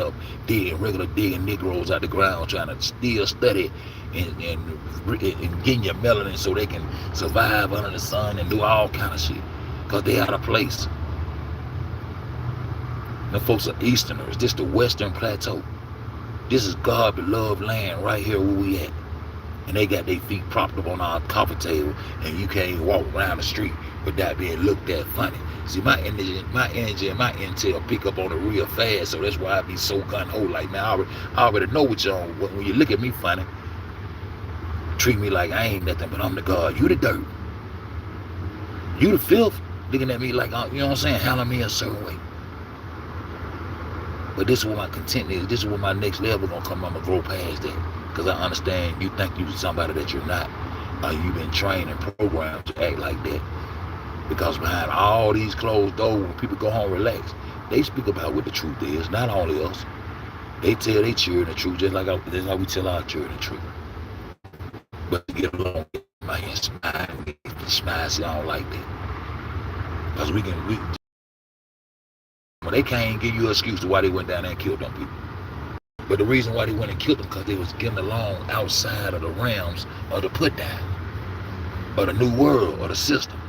Negroes out the ground, trying to still study and getting your melanin so they can survive under the sun and do all kind of shit. Because they out of place. Them folks are Easterners. This the Western Plateau. This is God-beloved land right here where we at. And they got their feet propped up on our coffee table, and you can't walk around the street without being looked at funny. See, my energy and my intel pick up on it real fast, so that's why I be so gun-ho. Like, man, I already know what you're on. When you look at me funny, treat me like I ain't nothing, but I'm the God. You the dirt. You the filth, looking at me like, you know what I'm saying, handling me a certain way. But this is what my content is. This is what my next level gonna come. I'm gonna grow past that. Because I understand you think you're somebody that you're not. You've been trained and programmed to act like that. Because behind all these closed doors, when people go home relax, they speak about what the truth is, not only us. They tell their children the truth, just like we tell our children the truth. But to get along, my smile, see, I don't like that. Because they can't give you an excuse to why they went down there and killed them people. But the reason why they went and killed them, because they was getting along outside of the realms of the put down, of the new world, or the system.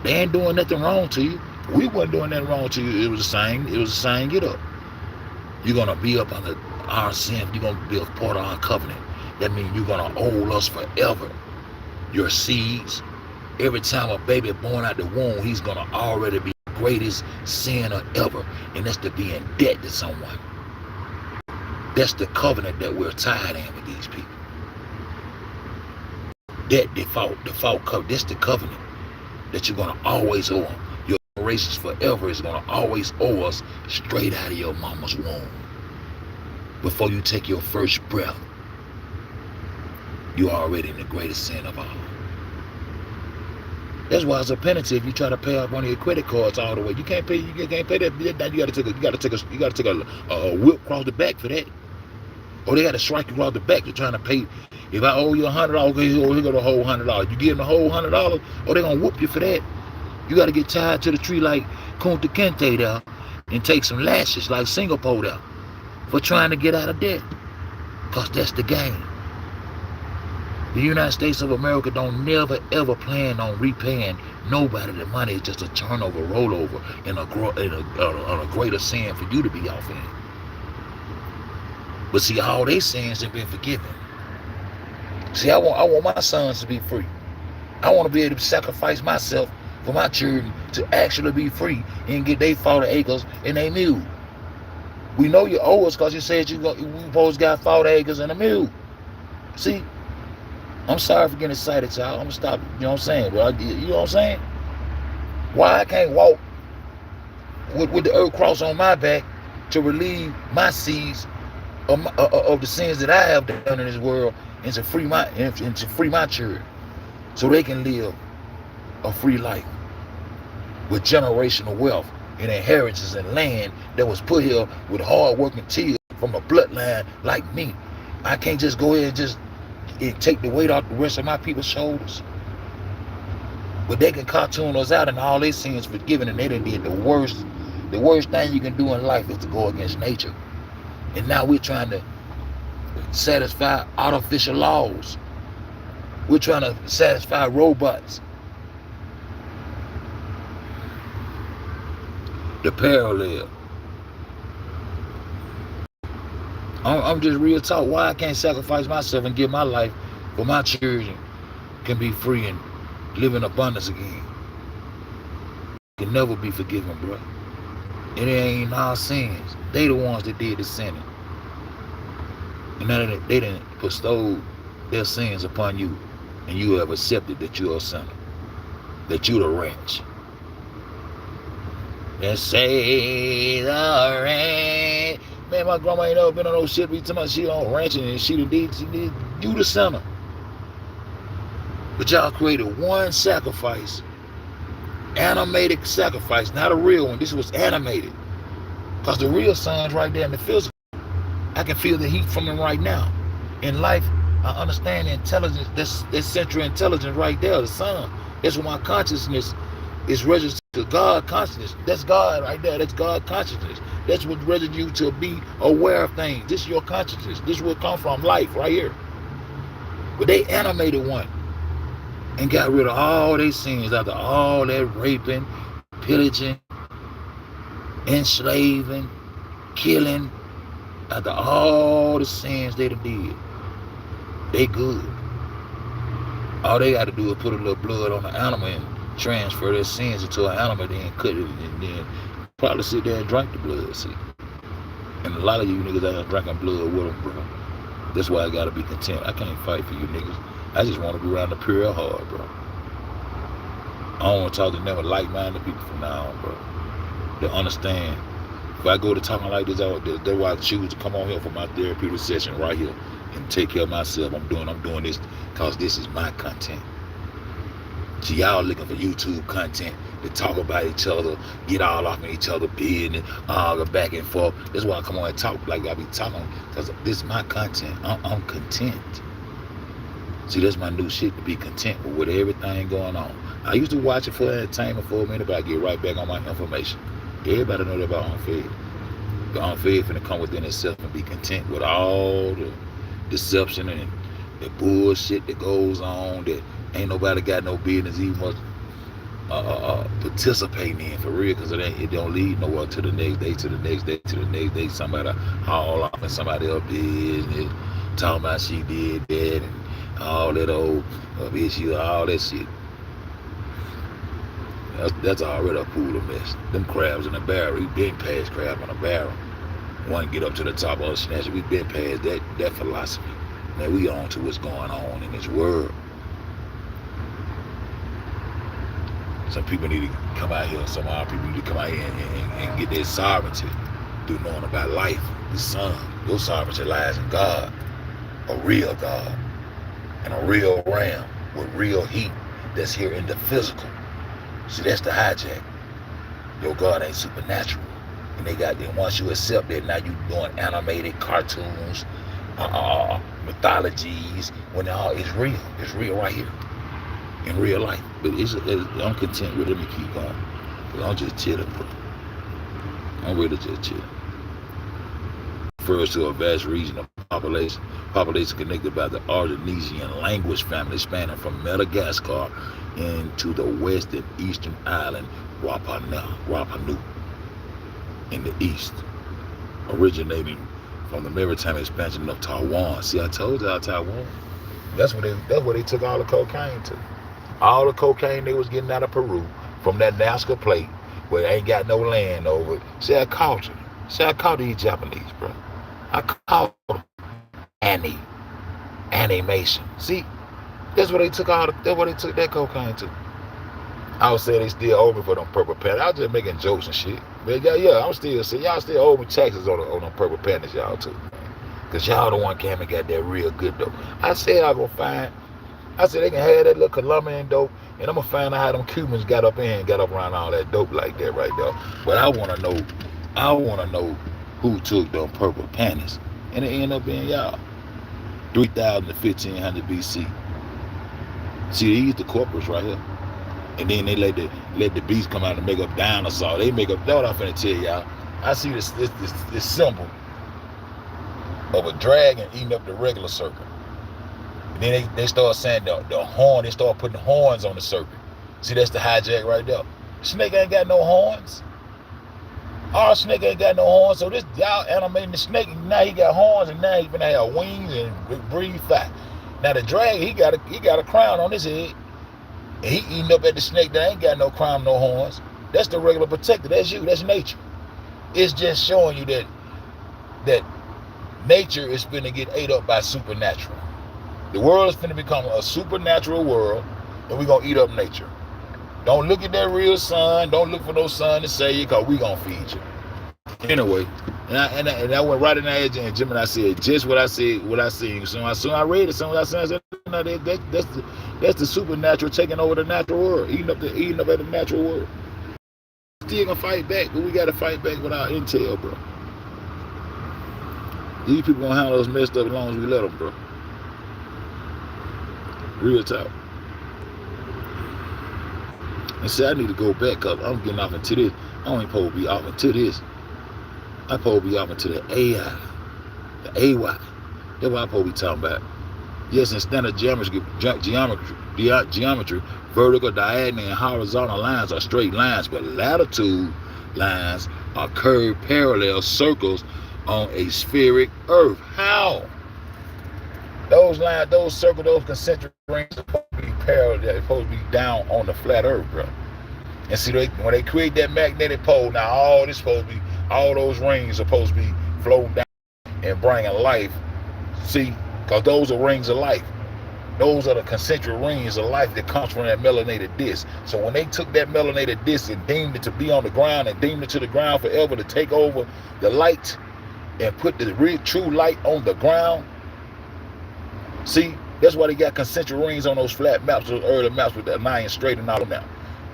They ain't doing nothing wrong to you. We wasn't doing nothing wrong to you. It was a sign. Get up. You're gonna be up under our sin. You're gonna be a part of our covenant. That means you're gonna owe us forever. Your seeds. Every time a baby born out the womb, he's gonna already be the greatest sinner ever, and that's to be in debt to someone. That's the covenant that we're tied in with these people. That default covenant. That's the covenant that you're gonna always owe them. Your generations forever is gonna always owe us straight out of your mama's womb. Before you take your first breath, you're already in the greatest sin of all. That's why it's a penalty if you try to pay off one of your credit cards all the way. You can't pay. You can't pay that. You got to take a whip across the back for that. Or they got to strike you across the back. You're trying to pay. If I owe you $100, okay, here go the whole $100. You give them the whole $100, or they're gonna whoop you for that. You got to get tied to the tree like Kunta Kinte there, and take some lashes like Singapore there, for trying to get out of debt. Cause that's the game. The United States of America don't never ever plan on repaying nobody the money. It's just a turnover, rollover, and a greater sin for you to be off in. But see, all their sins have been forgiven. See, I want my sons to be free. I want to be able to sacrifice myself for my children to actually be free and get their 40 acres and a mule. We know you owe us because you said you supposed to got 40 acres and a mule. See, I'm sorry for getting excited, y'all. I'm gonna stop. You know what I'm saying? Well, you know what I'm saying? Why I can't walk with the earth cross on my back to relieve my seeds of the sins that I have done in this world, and to free my children, so they can live a free life with generational wealth and inheritances and land that was put here with hard work and tears from a bloodline like me. I can't just go ahead and take the weight off the rest of my people's shoulders. But they can cartoon us out and all their sins forgiven, and they done did the worst thing you can do in life is to go against nature. And now we're trying to satisfy artificial laws. We're trying to satisfy robots. The parallel. I'm just real talk. Why I can't sacrifice myself and give my life for my children can be free and live in abundance again. Can never be forgiven, bro. It ain't our sins. They the ones that did the sinning. And now they didn't bestow their sins upon you, and you have accepted that you're a sinner, that you're the wretch. And say the wretch. Man, my grandma ain't never been on no shit. We talking about she on ranching and she did you the sinner. But y'all created one sacrifice, animated sacrifice, not a real one. This was animated. Because the real sun's right there in the physical. I can feel the heat from him right now. In life, I understand the intelligence, this central intelligence right there, the sun. That's what my consciousness is registered to God consciousness. That's God right there. That's God consciousness. That's what raises you to be aware of things. This is your consciousness. This is what come from life right here. But they animated one and got rid of all their sins after all that raping, pillaging, enslaving, killing, after all the sins they done did. They good. All they got to do is put a little blood on the animal and transfer their sins into an animal, then cut it, and then probably sit there and drink the blood, see. And a lot of you niggas out here drinking blood with them, bro. That's why I got to be content. I can't fight for you niggas. I just want to be around the pure heart, bro. I don't want to talk to them with like-minded people from now on, bro. They understand. If I go to talking like this, that's why I choose to come on here for my therapeutic session right here and take care of myself. I'm doing this because this is my content. See, y'all looking for YouTube content to talk about each other, get all off in each other business, argue back and forth. That's why I come on and talk like I be talking, because this is my content. I'm content. See, that's my new shit, to be content with everything going on. I used to watch it for entertainment for a minute, but I get right back on my information. Everybody know that about Unfed. The Unfed finna come within itself and be content with all the deception and the bullshit that goes on that ain't nobody got no business even much participating in, for real, because it don't lead nowhere to the next day, to the next day, to the next day. Somebody haul off in somebody else's business, talking about she did that and all that old issue, all that shit. That's already a pool of mess. Them crabs in a barrel, we been past crab in a barrel. One get up to the top of the snatch, we been past that philosophy. Man, we on to what's going on in this world. Some people need to come out here, some other people need to come out here and get their sovereignty through knowing about life, the sun. Your sovereignty lies in God, a real God, and a real realm with real heat that's here in the physical. See, that's the hijack. Your God ain't supernatural. And once you accept that, now you doing animated cartoons, mythologies, when it's real. It's real right here. In real life. But I'm content with it and keep going. Because I'm just chilling, bro. I'm really just chilling. Refers to a vast region of population connected by the Austronesian language family spanning from Madagascar into the west and eastern island Rapa Nui in the east, originating from the maritime expansion of Taiwan. See, I told y'all Taiwan. That's where they took all the cocaine to. All the cocaine they was getting out of Peru from that Nazca plate where they ain't got no land over it. See, I caught you. See, I caught these Japanese, bro. I caught them. Animation. See, that's where they took that cocaine to. I would say they still owe me for them purple panties. I was just making jokes and shit. But yeah, I'm still saying y'all still owe me taxes on them purple panties, y'all too. Cause y'all the one came and got that real good dope. I said I said they can have that little Colombian dope, and I'm gonna find out how them Cubans got up in here and got up around all that dope like that right there. But I wanna know who took them purple panties, and it ended up being y'all. 3,000 to 1,500 BC. See, these the corporates right here. And then they let the beasts come out and make up dinosaurs. They make up, that's what I'm finna tell y'all. I see this symbol of a dragon eating up the regular serpent. And then they start saying the horn, they start putting horns on the serpent. See, that's the hijack right there. Snake ain't got no horns. Our snake ain't got no horns, so this y'all animating the snake, and now he got horns, and now he gonna have wings and breathe fire. Now the dragon, he got a crown on his head. And he eating up at the snake that ain't got no crown, no horns. That's the regular protector. That's you. That's nature. It's just showing you that nature is finna get ate up by supernatural. The world is finna become a supernatural world, and we're gonna eat up nature. Don't look at that real sun. Don't look for no sun to save you, because we gonna feed you. Anyway, and I went right in there, and Jim and I said just what I seen. So I read it. I said, no, that's the supernatural taking over the natural world, eating up at the natural world. Still gonna fight back, but we gotta fight back with our intel, bro. These people gonna handle us messed up as long as we let them, bro. Real talk. and say I need to go back up. I'm getting off into this. I ain't supposed to be off into this. I'm supposed to be off into the AI, the AY. That's what I'm supposed to be talking about. Yes, in standard geometry, vertical, diagonal, and horizontal lines are straight lines, but latitude lines are curved parallel circles on a spheric Earth. How? Those lines, those circles, those concentric rings are supposed to be parallel. They're supposed to be down on the flat Earth, bro. And see, when they create that magnetic pole, now all those rings are supposed to be floating down and bringing life. See, because those are rings of life. Those are the concentric rings of life that comes from that melanated disc. So when they took that melanated disc and deemed it to be on the ground and deemed it to the ground forever to take over the light and put the real true light on the ground, see, that's why they got concentric rings on those flat maps, those early maps with the line straight and all of them.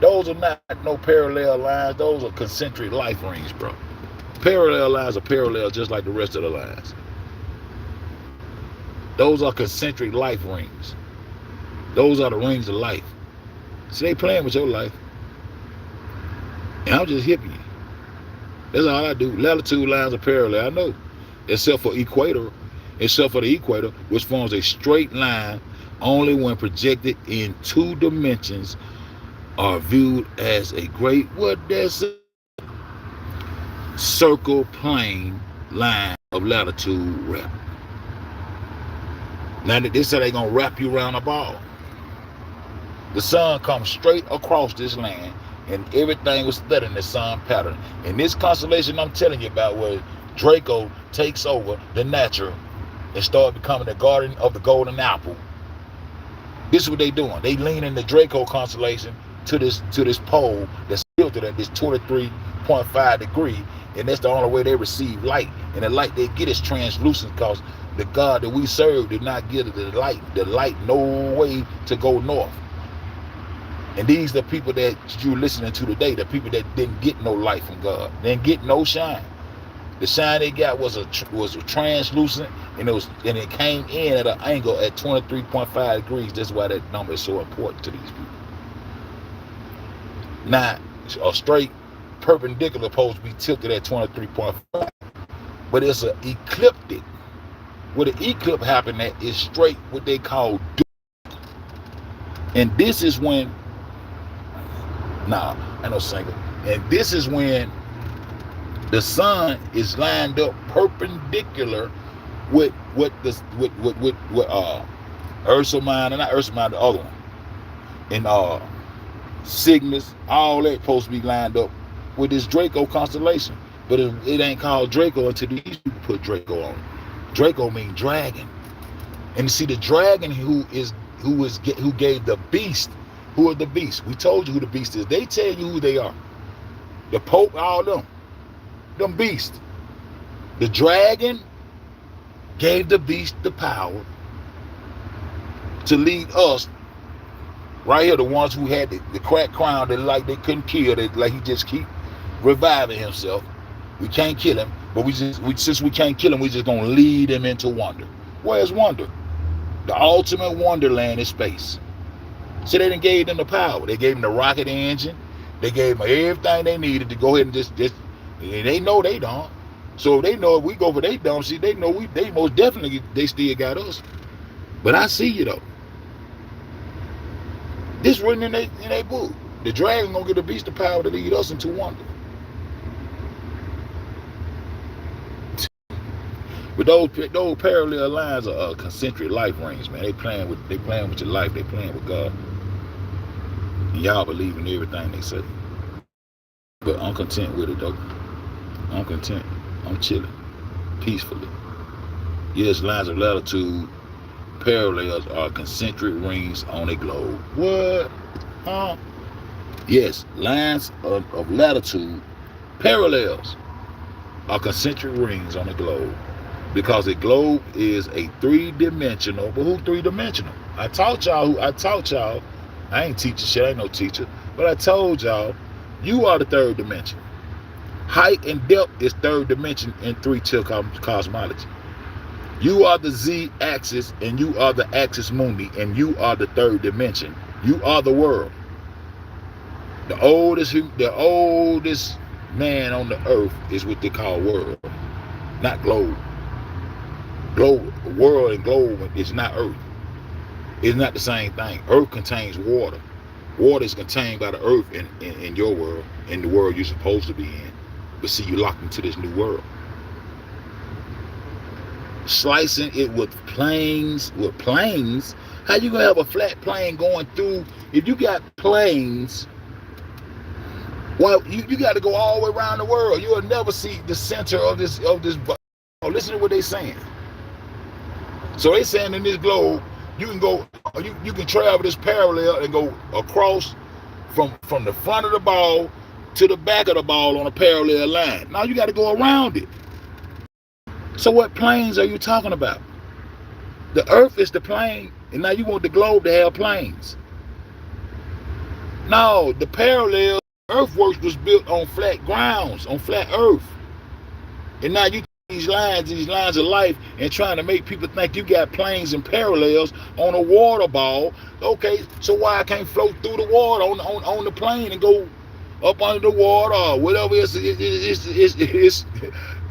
Those are not no parallel lines. Those are concentric life rings, bro. Parallel lines are parallel just like the rest of the lines. Those are concentric life rings. Those are the rings of life. See, they playing with your life. And I'm just hipping you. That's all I do. Latitude lines are parallel, I know. Except for the equator, which forms a straight line only when projected in 2 dimensions, are viewed as a great, what that's a circle plane line of latitude wrap. Now they say they're gonna wrap you around a ball. The sun comes straight across this land, and everything was studying the sun pattern. And this constellation I'm telling you about, where Draco takes over the natural and start becoming the guardian of the golden apple. This is what they doing. They leaning the Draco constellation to this pole that's tilted at this 23.5 degree, and that's the only way they receive light. And the light they get is translucent, because the God that we serve did not give the light no way to go north. And these are the people that you're listening to today, the people that didn't get no light from God, didn't get no shine. The shine they got was a translucent, and it came in at an angle at 23.5 degrees. That's why that number is so important to these people. Now, a straight perpendicular supposed to be tilted at 23.5, but it's an ecliptic. Where the eclipse happened at is straight, what they call due. And this is when, I know single. And this is when the sun is lined up perpendicular with Ursa Minor, not Ursa Minor, the other one, and Cygnus, all that supposed to be lined up with this Draco constellation. But it ain't called Draco until these people put Draco on it. Draco means dragon. And you see, the dragon who gave the beast. Who are the beast? We told you who the beast is. They tell you who they are. The Pope, all them beasts. The dragon gave the beast the power to lead us. Right here, the ones who had the cracked crown that like they couldn't kill, that like he just keep reviving himself. We can't kill him, but since we can't kill him, we just gonna lead him into wonder. Where's wonder? The ultimate wonderland is space. So they done gave them the power. They gave them the rocket engine. They gave them everything they needed to go ahead and just they know they don't. So if they know if we go for they don't, see, they know they most definitely, they still got us. But I see you though. This written in they book. The dragon gonna get the beast the power to lead us into wonder. But those parallel lines are concentric life rings, man. They playing with your life. They playing with God. And y'all believe in everything they say. But I'm content with it though. I'm content. I'm chilling, peacefully. Yes, lines of latitude parallels are concentric rings on a globe. What? Huh? Yes, lines of latitude parallels are concentric rings on a globe. Because a globe is a 3-dimensional, but who 3-dimensional? I taught y'all, I ain't teaching shit, I ain't no teacher, but I told y'all, you are the 3rd dimension. Height and depth is 3rd dimension in 3-tier cosmology. You are the Z-axis, and you are the axis mundi, and you are the 3rd dimension. You are the world. The oldest man on the earth is what they call world, not globe. Globe, world and globe is not earth. It's not the same thing. Earth contains water. Water is contained by the earth in your world, in the world you're supposed to be in. But see, you locked into this new world. Slicing it with planes, how you gonna have a flat plane going through? If you got planes, well, you got to go all the way around the world. You'll never see the center of this. Oh, listen to what they're saying. So they saying in this globe, you can go, you can travel this parallel and go across from the front of the ball to the back of the ball on a parallel line. Now you got to go around it. So what planes are you talking about? The earth is the plane, and now you want the globe to have planes. No, the parallel earthworks was built on flat grounds, on flat earth. And now you these lines of life, and trying to make people think you got planes and parallels on a water ball. Okay, so why I can't float through the water on the plane and go up under the water or whatever it's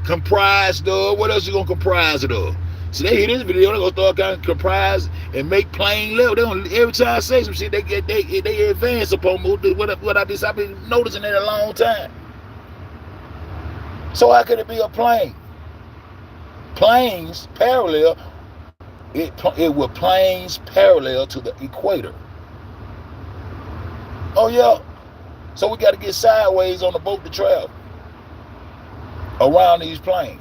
comprised of? What else you gonna comprise it of? So they hear this video, they're gonna start kind of comprise and make plain level. They don't, every time I say some shit, they advance upon me. What I've been noticing it a long time. So how could it be a plane? Planes parallel, it will planes parallel to the equator. Oh yeah. So we got to get sideways on the boat to travel around these planes.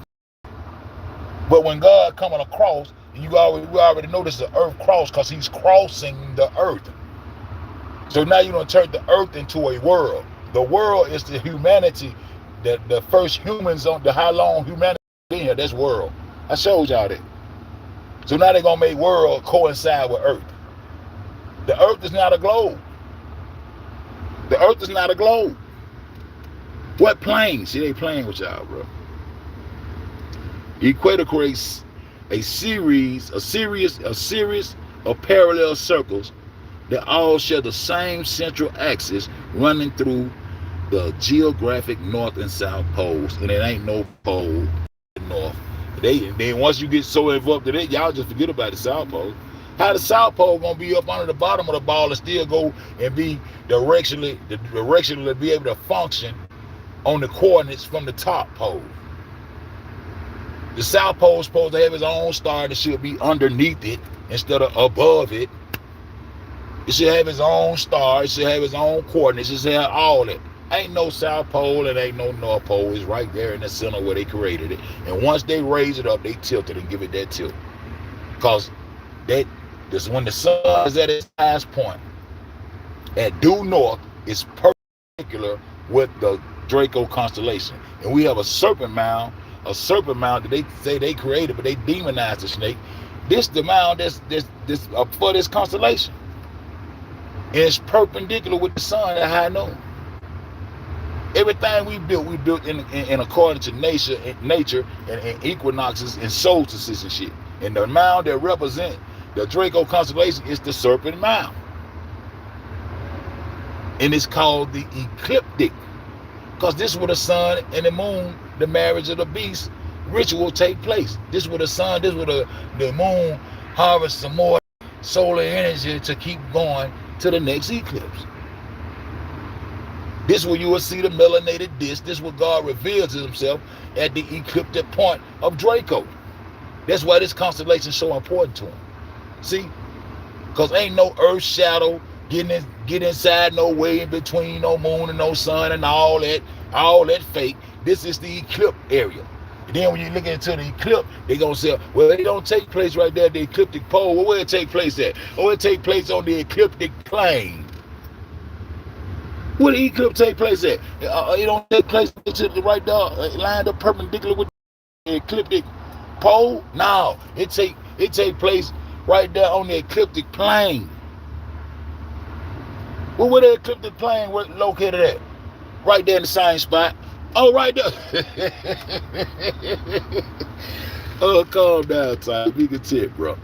But when God coming across, we already know this is the earth cross because he's crossing the earth. So now you're going to turn the earth into a world. The world is the humanity, the first humans on how long humanity been here. That's world. I showed y'all that. So now they're going to make world coincide with earth. The earth is not a globe. The earth is not a globe. What plane? See, they playing with y'all, bro. The equator creates a series of parallel circles that all share the same central axis running through the geographic north and south poles. And it ain't no pole north. Then once you get so involved in it, y'all just forget about the south pole. How the south pole gonna be up under the bottom of the ball and still go and be directionally be able to function on the coordinates from the top pole? The south pole is supposed to have its own star that should be underneath it instead of above it. It should have its own star. It should have its own coordinates. It should have all that. Ain't no south pole and ain't no north pole. It's right there in the center where they created it. And once they raise it up, they tilt it and give it that tilt. Because this when the sun is at its highest point, at due north, it's perpendicular with the Draco constellation. And we have a serpent mound that they say they created, but they demonized the snake. This the mound that's for this constellation. And it's perpendicular with the sun at high noon. Everything we built in accordance to nature and equinoxes and solstices and shit. And the mound that represents the Draco constellation is the serpent mound. And it's called the ecliptic. Because this is where the sun and the moon, the marriage of the beast ritual take place. This is where the sun, this is where the moon harvests some more solar energy to keep going to the next eclipse. This is where you will see the melanated disc. This is where God reveals himself at the ecliptic point of Draco. That's why this constellation is so important to him. See? Because ain't no earth shadow get inside no way in between no moon and no sun and all that fake. This is the eclipse area. And then when you look into the eclipse, they're going to say, well, it don't take place right there at the ecliptic pole. Well, where it take place at? Oh, it take place on the ecliptic plane. Where the eclipse take place at? It don't take place right there, lined up perpendicular with the ecliptic pole. No, it take place right there on the ecliptic plane. Well, where the ecliptic plane located at? Right there in the same spot. Oh, right there. Oh, calm down, Ty. Be content, bro.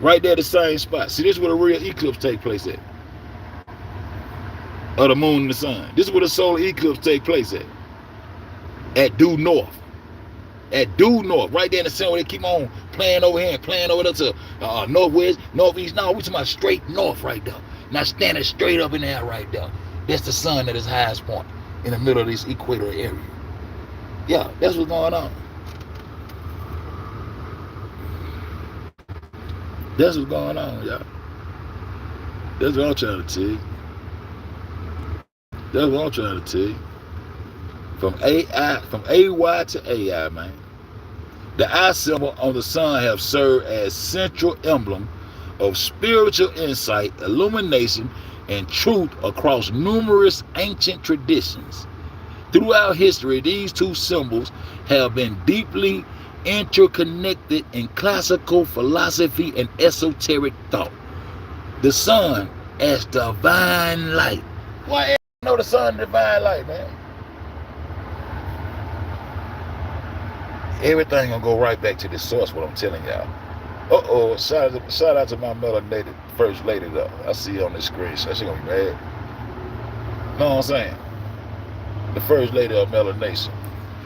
Right there, the same spot. See, this is where the real eclipse take place at. of the moon and the sun. This is where the solar eclipse take place at due north. At due north, right there in the center where they keep on playing over here and playing over there to northwest, northeast. No, we talking about straight north right there. Not standing straight up in there right there. That's the sun at its highest point in the middle of this equator area. Yeah, that's what's going on. That's what's going on, y'all. That's what I'm trying to tell you. That's what I'm trying to tell you. From AY to AI, man. The eye symbol on the sun have served as central emblem of spiritual insight, illumination, and truth across numerous ancient traditions. Throughout history, these two symbols have been deeply interconnected in classical philosophy and esoteric thought. The sun as divine light. Why you know the sun divine light, man? Everything gonna go right back to the source, what I'm telling y'all. Shout out to my melanated first lady though. I see her on the screen, so she gonna be mad. Know what I'm saying? The first lady of melanation,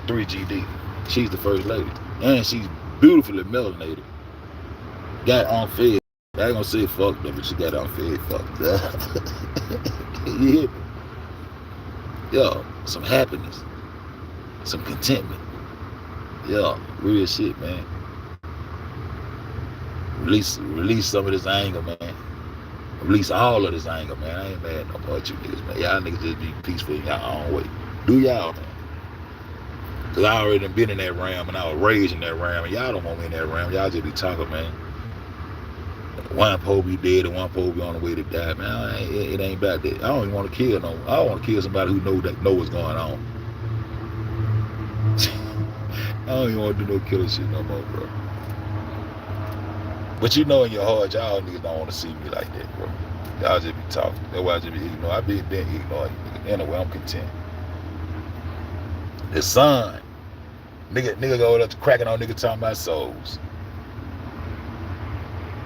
3GD. She's the first lady. And she's beautifully melanated. Got unfed. I ain't gonna say fucked up, but she got unfed fucked up. You hear me? Yo, some happiness. Some contentment. Yeah, real shit, man. Release some of this anger, man. Release all of this anger, man. I ain't mad no more at you niggas, man. Y'all niggas just be peaceful in your own way. Do y'all, man. Cause I already done been in that realm and I was raised in that realm, and y'all don't want me in that realm. Y'all just be talking, man. One po be dead and one po be on the way to die, man. It ain't about that. I don't even want to kill no. I don't want to kill somebody who know what's going on. I don't even want to do no killing shit no more, bro. But you know in your heart, y'all niggas don't want to see me like that, bro. Y'all just be talking. That's why I just be ignoring. I been ignoring you, nigga. Anyway, I'm content. The sun. Nigga go up cracking on nigga talking about souls.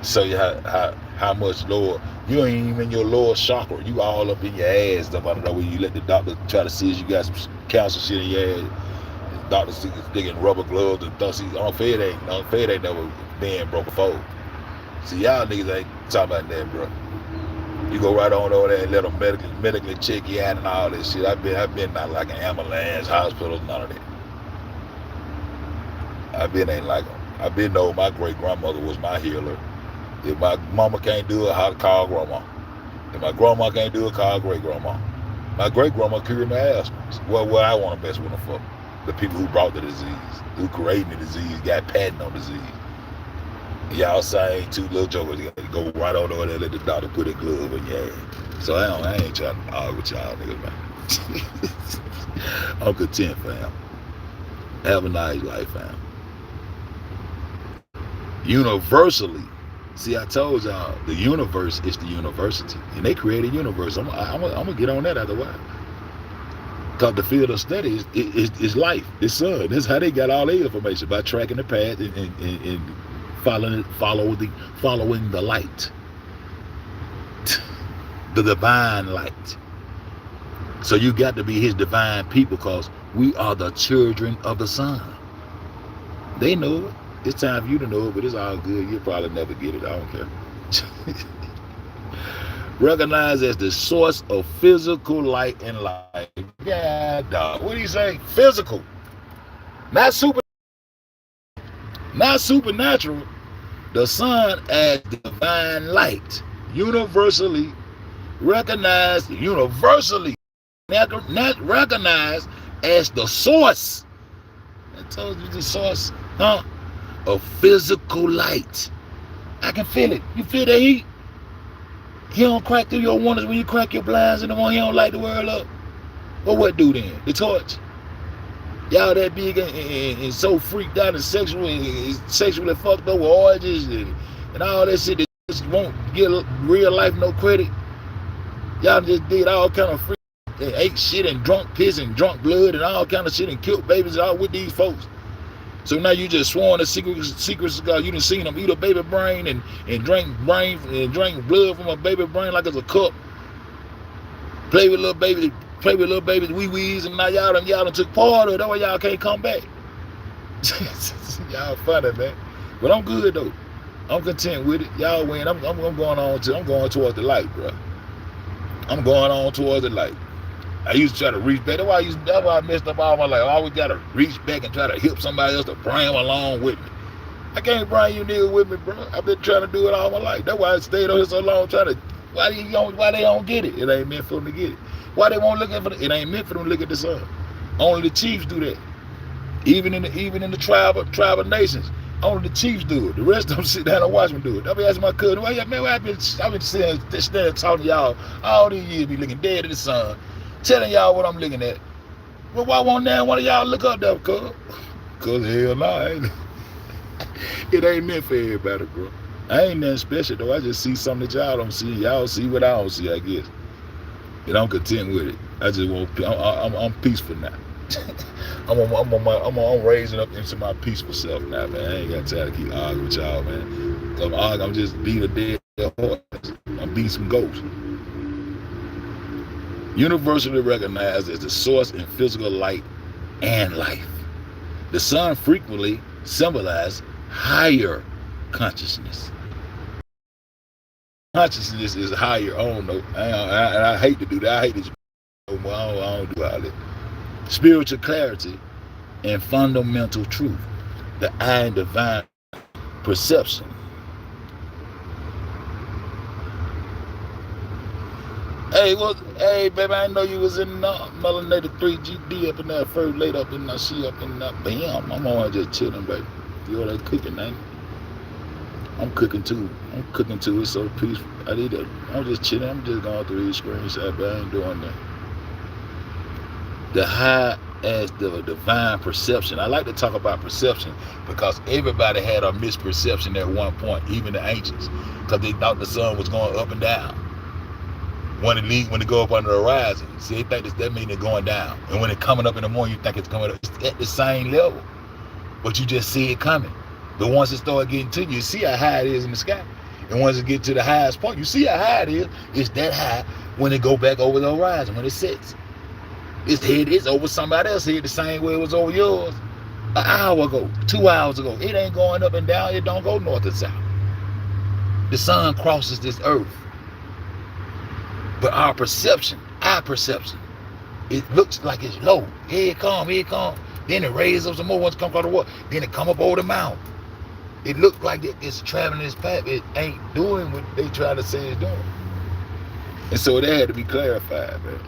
Show you how much lower. You ain't even in your lower chakra. You all up in your ass up under there where you let the doctor try to see if you got some cancer shit in your ass. Doctor see this nigga in rubber gloves and thought unfed ain't never been broke before. See, y'all niggas ain't talking about that, bro. You go right on over there and let them medically check you out and all this shit. I've been not like an ambulance, hospitals, none of that. Ain't like them. I've been know my great grandmother was my healer. If my mama can't do it, how to call grandma. If my grandma can't do it, call great grandma. My great grandma cured my asthma. Well, I want to mess with them for the people who brought the disease, who created the disease, got patent on disease. Y'all say two little jokers go right on over there and let the doctor put a glove in your ass. So I ain't trying to argue with y'all niggas, man. I'm content, fam. Have a nice life, fam. Universally, see, I told y'all the universe is the university, and they created a universe. I'm gonna get on that after a while. Cause the field of study is life, it's sun. That's how they got all their information, by tracking the path and following the light, the divine light. So you got to be his divine people, because we are the children of the sun. They know it. It's time for you to know it, but it's all good. You'll probably never get it. I don't care. Recognized as the source of physical light and life. Yeah, dog. What do you say? Physical. Not supernatural. The sun as divine light. Universally recognized. Not recognized as the source. I told you the source, huh? Of physical light. I can feel it. You feel the heat? He don't crack through your windows when you crack your blinds in the morning. He don't light the world up. Well, what do then? The torch. Y'all that big and so freaked out and sexually fucked over orgies and all that shit that just won't give real life no credit. Y'all just did all kind of freak. They ate shit and drunk piss and drunk blood and all kind of shit and killed babies all with these folks. So now you just sworn the secrets of God. You done seen them eat a baby brain and drink blood from a baby brain like it's a cup. Play with little babies, wee-wees, and now y'all done took part of it. That's why y'all can't come back. Y'all funny, man. But I'm good though. I'm content with it. Y'all win. I'm going towards the light, bro. I'm going on towards the light. I used to try to reach back. That's why I messed up all my life. I always gotta reach back and try to help somebody else to bring them along with me. I can't bring you niggas with me, bro. I've been trying to do it all my life. That's why I stayed on here so long trying to. Why they don't get it? It ain't meant for them to get it. Why they won't look at it? It ain't meant for them to look at the sun. Only the chiefs do that. Even in the tribal nations, only the chiefs do it. The rest of them sit down and watch me do it. I be asking my cousin, I've been standing talking to y'all all these years, be looking dead at the sun, telling y'all what I'm looking at. Well, why won't now one of y'all look up there, cuz? Cause hell no, ain't it? It ain't meant for everybody, bro. I ain't nothing special though. I just see something that y'all don't see. Y'all see what I don't see, I guess. And I'm content with it. I just want. I'm peaceful now. I'm raising up into my peaceful self now, man. I ain't got time to keep arguing with y'all, man. I'm just beating a dead horse. I'm beating some ghosts. Universally recognized as the source in physical light and life. The sun frequently symbolizes higher consciousness. Consciousness is higher. I don't know. I hate to do that. I hate to. I don't do all that. Spiritual clarity and fundamental truth. The eye and divine perception. Hey, baby, I know you was in melanated 3GD up in there first, late up in there, she up in there. Bam, I'm on just chilling, baby. You know that cooking, ain't it? I'm cooking too. It's so peaceful. I'm just chilling. I'm just going through these screenshots, but I ain't doing that. The high as the divine perception. I like to talk about perception because everybody had a misperception at one point, even the ancients, because they thought the sun was going up and down. When it go up under the horizon, see, they think that means it's going down. And when it's coming up in the morning, you think it's coming up. It's at the same level, but you just see it coming. But once it starts getting to you, you see how high it is in the sky. And once it gets to the highest point, you see how high it is. It's that high when it go back over the horizon, when it sets. It's over somebody else's head the same way it was over yours an hour ago, 2 hours ago. It ain't going up and down. It don't go north and south. The sun crosses this earth. But our perception, it looks like it's low. Here it come. Then it raises up some more once it comes across the water. Then it come up over the mountain. It looks like it's traveling this path. It ain't doing what they try to say it's doing. And so that had to be clarified, man.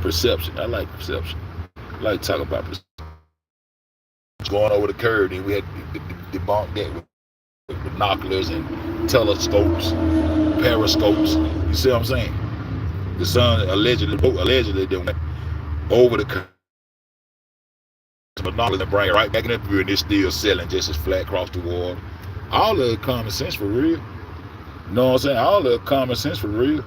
Perception. I like perception. I like talking about perception. Going over the curve, then we had to debunk that with binoculars and telescopes, periscopes. You see what I'm saying? The sun allegedly then went over the curve. Binoculars and bring it right back in the view, and it's still sailing just as flat across the water. All of it common sense for real. You know what I'm saying? All of it common sense for real.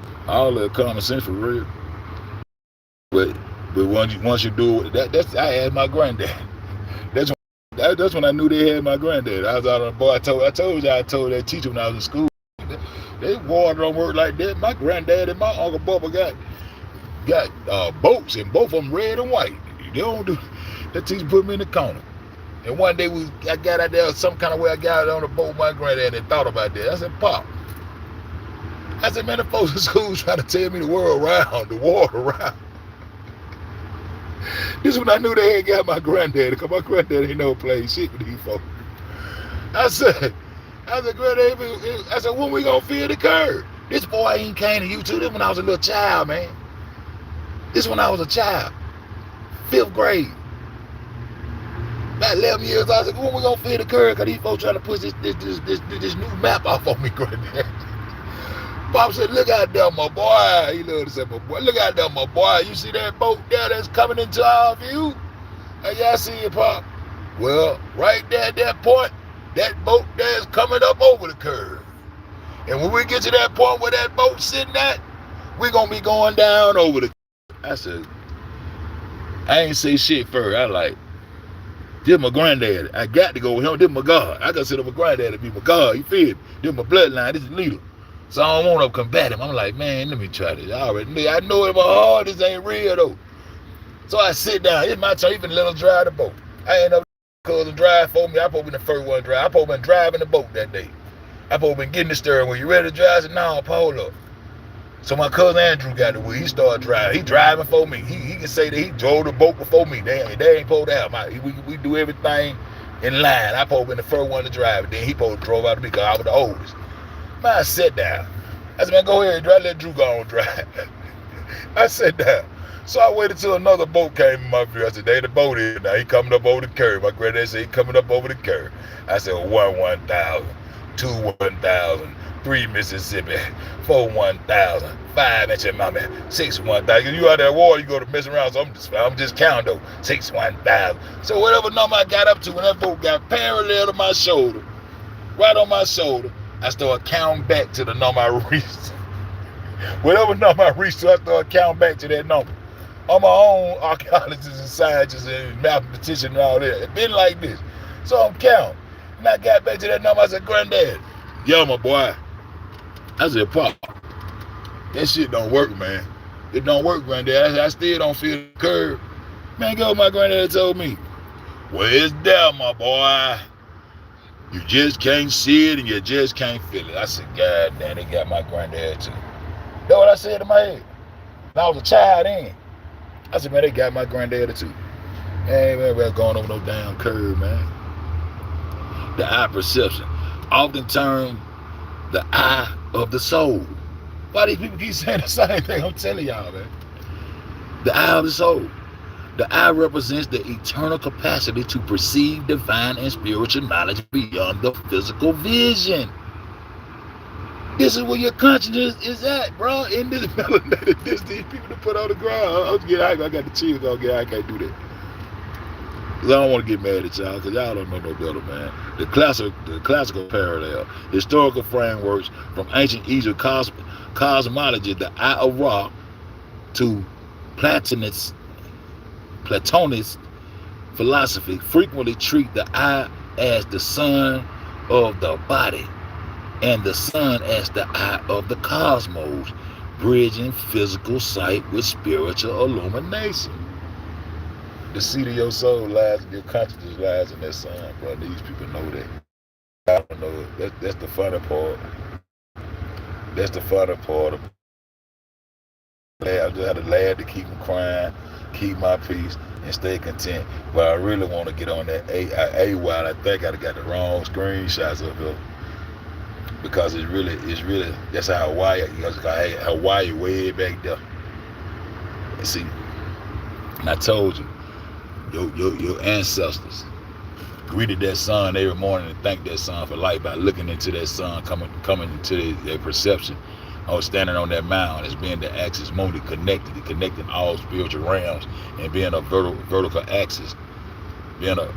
But once you do it, I had my granddad. That's when I knew they had my granddad. I was out on the boy. I told that teacher when I was in school. They water don't work like that. My granddad and my Uncle Bubba got boats, and both of them red and white. They don't do. That teacher put me in the corner. And one day I got out there some kind of way. I got out on the boat with my granddad and thought about that. I said, Pop. I said, man, the folks in school trying to tell me the world around, the water around. This is when I knew they had got my granddad, because my granddad ain't never played shit with these folks. I said, granddad, when we gonna fill the curve? This boy ain't came to you too. This when I was a little child, man. This when I was a child. 5th grade. About 11 years old. I said, when we gonna fill the curve? Because these folks trying to push this new map off on me, granddad. Pop said, look out there, my boy. He loved to say, my boy. Look out there, my boy. You see that boat there that's coming into our view? Hey, y'all see it, Pop? Well, right there at that point, that boat there is coming up over the curve. And when we get to that point where that boat's sitting at, we're going to be going down over the curve. I said, I ain't say shit first. I like, this my granddad. I got to go with him. This my God. I consider my granddad to be my God. You feel me? This my bloodline. This is the leader. So I don't want to combat him. I'm like, man, let me try this. I know in my heart this ain't real though. So I sit down. It's my turn. Even let him drive the boat. I ain't no cousin drive for me. I supposed to be the first one to drive. I supposed to been driving the boat that day. I supposed to been getting the steering wheel. You ready to drive? I said, no, Paul up. So my cousin Andrew got the wheel. He started driving. He driving for me. He can say that he drove the boat before me. They ain't supposed to have. We do everything in line. I supposed to been the first one to drive it. Then he supposed to drove out to me because I was the oldest. Man, I sat down. I said, man, go ahead, drive. Let Drew go on drive. I sat down. So I waited till another boat came in my view. I said, there the boat is. Now he coming up over the curb. My granddad said he coming up over the curb. I said, 1,000, 2 1,000, 3 Mississippi, 4 1,000, 5 inch in my man, 6 1,000. You out there water, you go to mess around. So I'm just counting though. 6 1,000. So whatever number I got up to, when that boat got parallel to my shoulder, right on my shoulder, I started counting back to the number I reached. Whatever number I reached, I started counting back to that number. I'm my own archaeologist and scientist and mathematician and all that. It's been like this. So I'm counting. And I got back to that number. I said, Granddad, yo, my boy. I said, Pop, that shit don't work, man. It don't work, Granddad. I still don't feel the curve. Man, go, my granddad told me. Well, it's there, my boy. You just can't see it and you just can't feel it. I said, God damn, they got my granddad too. That's what I said in my head. And I was a child then. I said, man, they got my granddad too. Hey, man, we're going over no damn curve, man. The eye perception, often termed the eye of the soul. Why these people keep saying the same thing? I'm telling y'all, man. The eye of the soul. The eye represents the eternal capacity to perceive divine and spiritual knowledge beyond the physical vision. This is where your consciousness is at, bro. In this melanated, these people to put on the ground. I got the chills. I can't do that. Because I don't want to get mad at y'all, because y'all don't know no better, man. The classical parallel, historical frameworks from ancient Egypt cosmology, the eye of Ra, to Platonist philosophy frequently treat the eye as the sun of the body and the sun as the eye of the cosmos, bridging physical sight with spiritual illumination. The seat of your soul lies, your consciousness lies in that sun, bro. These people know that. I don't know it. That's the funny part. That's the funny part. I just had to laugh to keep from crying, keep my peace, and stay content. But I really want to get on that AY. I think I got the wrong screenshots of it. Because it's really, that's how Hawaii way back there. And see, and I told you, your ancestors greeted that sun every morning and thanked that sun for life by looking into that sun coming into their perception. I was standing on that mound as being the axis mundi, connecting all spiritual realms and being a vertical axis, you know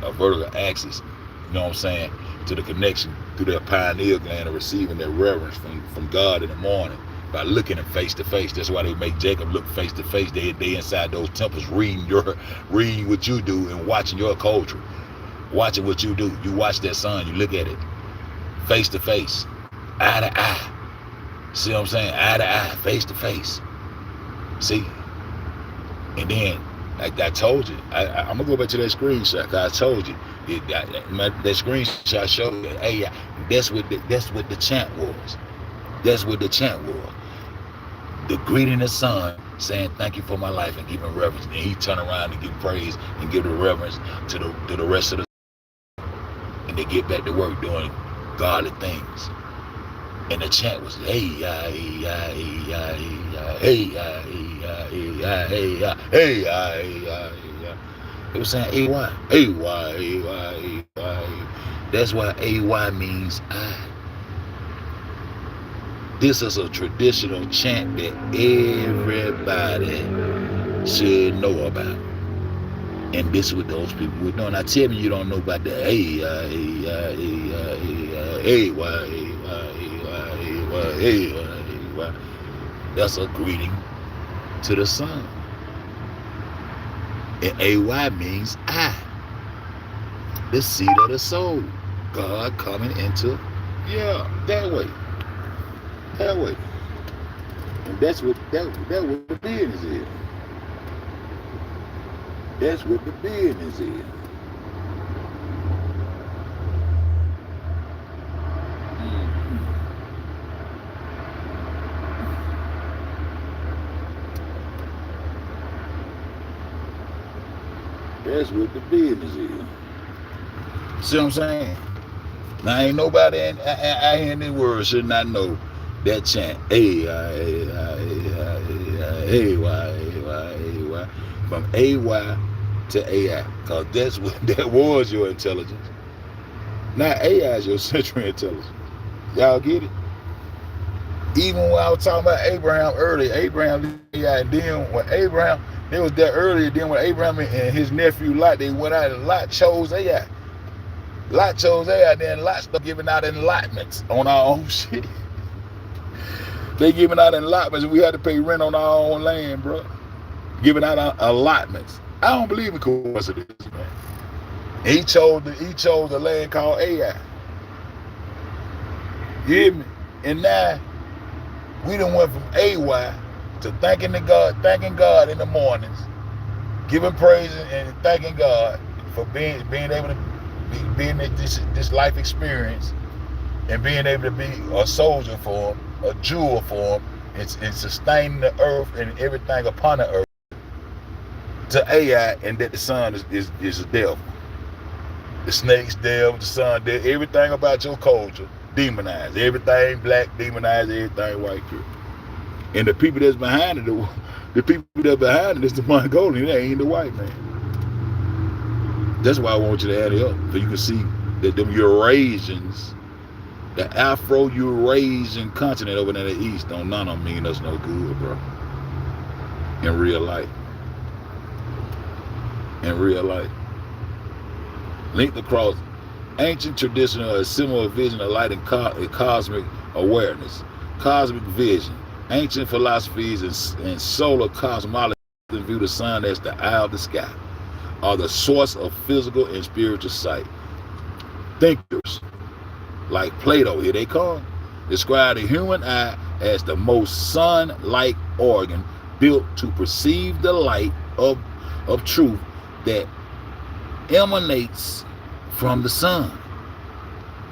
what I'm saying, to the connection through their pineal gland and receiving their reverence from God in the morning by looking at face to face. That's why they make Jacob look face to face. They inside those temples reading what you do and watching your culture, watching what you do. You watch that sun, you look at it face to face, eye to eye. See what I'm saying? Eye to eye, face to face. See? And then, like I told you, I'm gonna go back to that screenshot. Cause I told you, that screenshot showed that, hey, that's what the chant was. That's what the chant was. The greeting the sun, saying thank you for my life and giving reverence. And he turn around and give praise and give the reverence to the rest of the, and they get back to work doing godly things. And the chant was, hey, hey, hey, hey, hey, hey, hey. It was saying AY, AY, AY, AY. That's why AY means I. This is a traditional chant that everybody should know about. And this is what those people were doing. Now tell me you don't know about the AY, AY. That's a greeting to the sun. And AY means I. The seat of the soul. God coming into, that way. Halfway. And that's what the business is. That's what the business is. That's what the business is. See what I'm saying? Now ain't nobody out here in this world should not know that chant. A-Y, from A-Y to A-I. Because that's what that was your intelligence. Now A-I is your central intelligence. Y'all get it? Even when I was talking about Abraham earlier, Abraham A-I, and then when Abraham, they was there earlier, then when Abraham and his nephew Lot, they went out and Lot chose A-I. Lot chose AI, then Lot started giving out allotments on our own shit. They giving out allotments, and we had to pay rent on our own land, bro. Giving out allotments. I don't believe in coincidence, man. He chose the land called AI. You hear me? And now we done went from AY to thanking God in the mornings, giving praise and thanking God for being able to being this life experience and being able to be a soldier for him, a jewel for him, and sustaining the earth and everything upon the earth to AI, and that the sun is a devil. The snake's devil, the sun devil, everything about your culture demonized. Everything black demonized, everything white here. And the people that's behind it, the people that behind it is the Mongolian, they ain't the white man. That's why I want you to add it up, so you can see that them Eurasians, the Afro-Eurasian continent over there in the east, none of them mean us no good, bro. In real life. In real life. Linked across ancient traditional, a similar vision of light and cosmic awareness, cosmic vision, ancient philosophies and solar cosmology view the sun as the eye of the sky, are the source of physical and spiritual sight. Thinkers like Plato, here they come, describe the human eye as the most sun-like organ built to perceive the light of truth that emanates from the sun.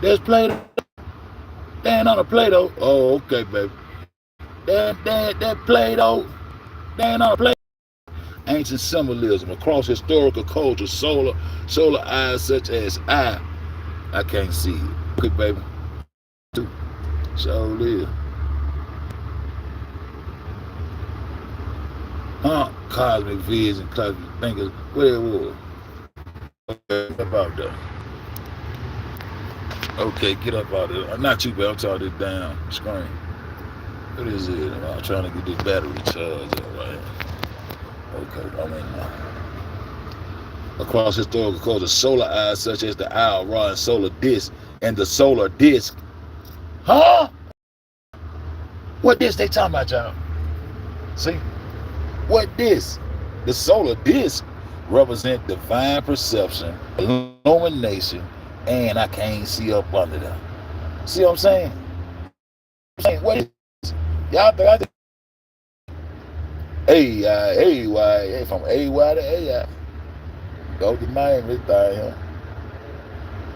There's Plato. They ain't on a Plato. Oh, okay, baby. That Plato. They ain't on a Plato. Ancient symbolism across historical culture, solar eyes such as I can't see it. Quick, baby. So live. Cosmic vision, cosmic thinkers. What it was? Okay, get up out there. Okay, get up out there. Not you, but I'm talking this damn screen. What is it? I'm trying to get this battery charged up right here. Okay, I'm in now. Across historical culture, solar eyes such as the owl, Ra, and solar disc, and the solar disc. Huh? What disc they talking about, y'all? See? What disc? The solar disc represent divine perception, illumination, and I can't see up under them. See what I'm saying? What is this? Y'all think I think A-Y, from A-Y to A-I. Go to name this thing here.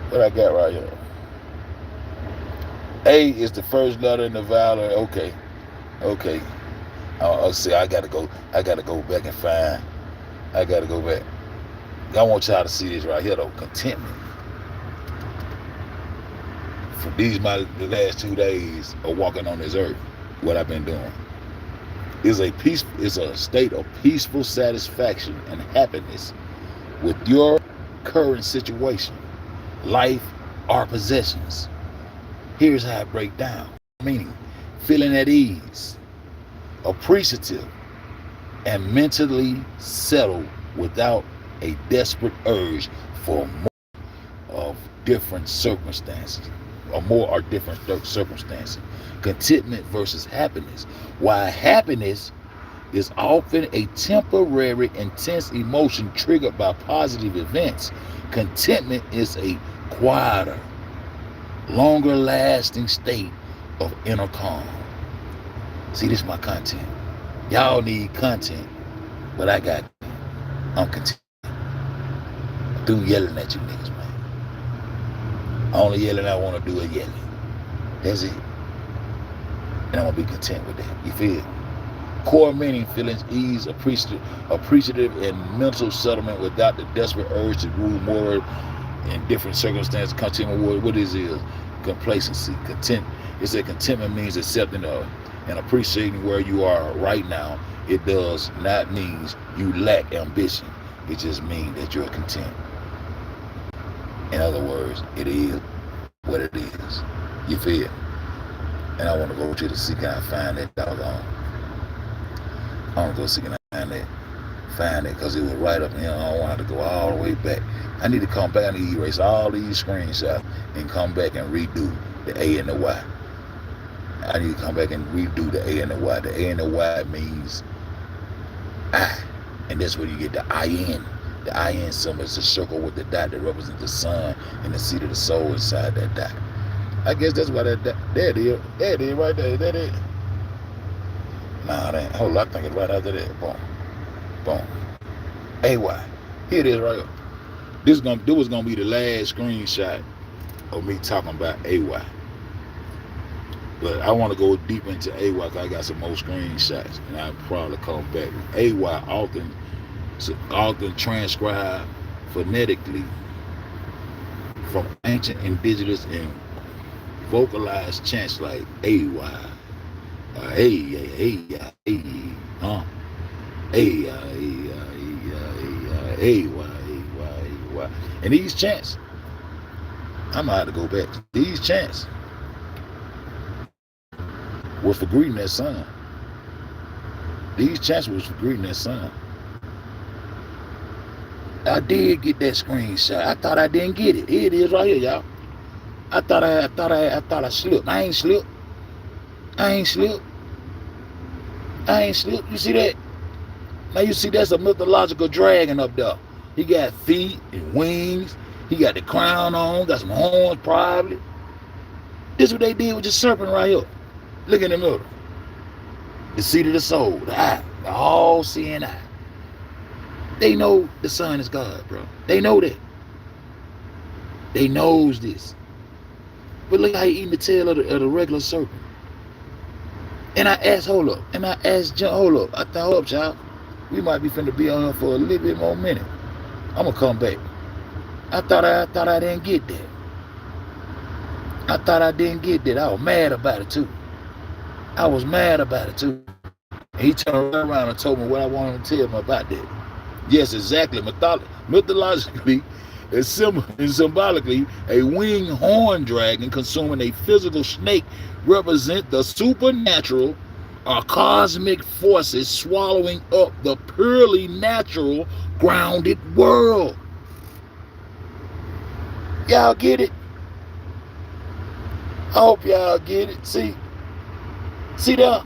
What I got right here? A is the first letter in the vowel. Okay. See, I gotta go back and find. I gotta go back. I want y'all to see this right here though. Contentment. For the last 2 days of walking on this earth, what I've been doing is a state of peaceful satisfaction and happiness with your current situation, life, or possessions. Here's how I break down. Meaning, feeling at ease, appreciative, and mentally settled without a desperate urge for more of different circumstances. Contentment versus happiness. While happiness is often a temporary, intense emotion triggered by positive events, contentment is a quieter, longer lasting state of inner calm. See, this is my content. Y'all need content, but I got it. I'm content. Through yelling at you niggas, man. Only yelling I want to do is yelling. That's it. And I'm going to be content with that. You feel? Core meaning, feelings, ease, appreciative, and mental settlement without the desperate urge to rule more in different circumstances. Content, what is it? Complacency. Content. It said contentment means accepting and appreciating where you are right now. It does not mean you lack ambition. It just means that you're content. In other words, it is what it is. You feel? And I want to go to the see can I find that doggone. I want to go see can I find it because it was right up here. I don't want to go all the way back. I need to come back and erase all these screenshots and come back and redo the A and the Y. I need to come back and redo the A and the Y. The A and the Y means I. And that's where you get the IN. The IN symbol is a circle with the dot that represents the sun and the seat of the soul inside that dot. I guess that's why that there it is. There it is right there. That it. Nah, that ain't. Hold on, I think it's right after that. Boom. Boom. AY. Here it is right here. This was gonna be the last screenshot of me talking about AY. But I want to go deep into AY because I got some more screenshots, and I'll probably come back. AY often transcribed phonetically from ancient indigenous and vocalized chants like AY, and these chants, I'm gonna have to go back. These chants was for greeting that sun. These chants was for greeting that sun. I did get that screenshot. I thought I didn't get it. Here it is right here, y'all. I thought I slipped. I ain't slipped. You see that? Now you see that's a mythological dragon up there. He got feet and wings. He got the crown on, got some horns probably. This is what they did with the serpent right here. Look in the middle. The seat of the soul, the eye, the all-seeing eye. They know the sun is God, bro. They know that. They knows this. But look how he eating the tail of the regular serpent. And I asked, hold up. And I asked, hold up. I thought, hold up, child. We might be finna be on here for a little bit more minute. I'm gonna come back. I thought I didn't get that. I thought I didn't get that. I was mad about it too. And he turned right around and told me what I wanted to tell him about that. Yes, exactly. Mythologically and symbolically, a winged horn dragon consuming a physical snake represent the supernatural or cosmic forces swallowing up the purely natural, grounded world. Y'all get it? I hope y'all get it. See that?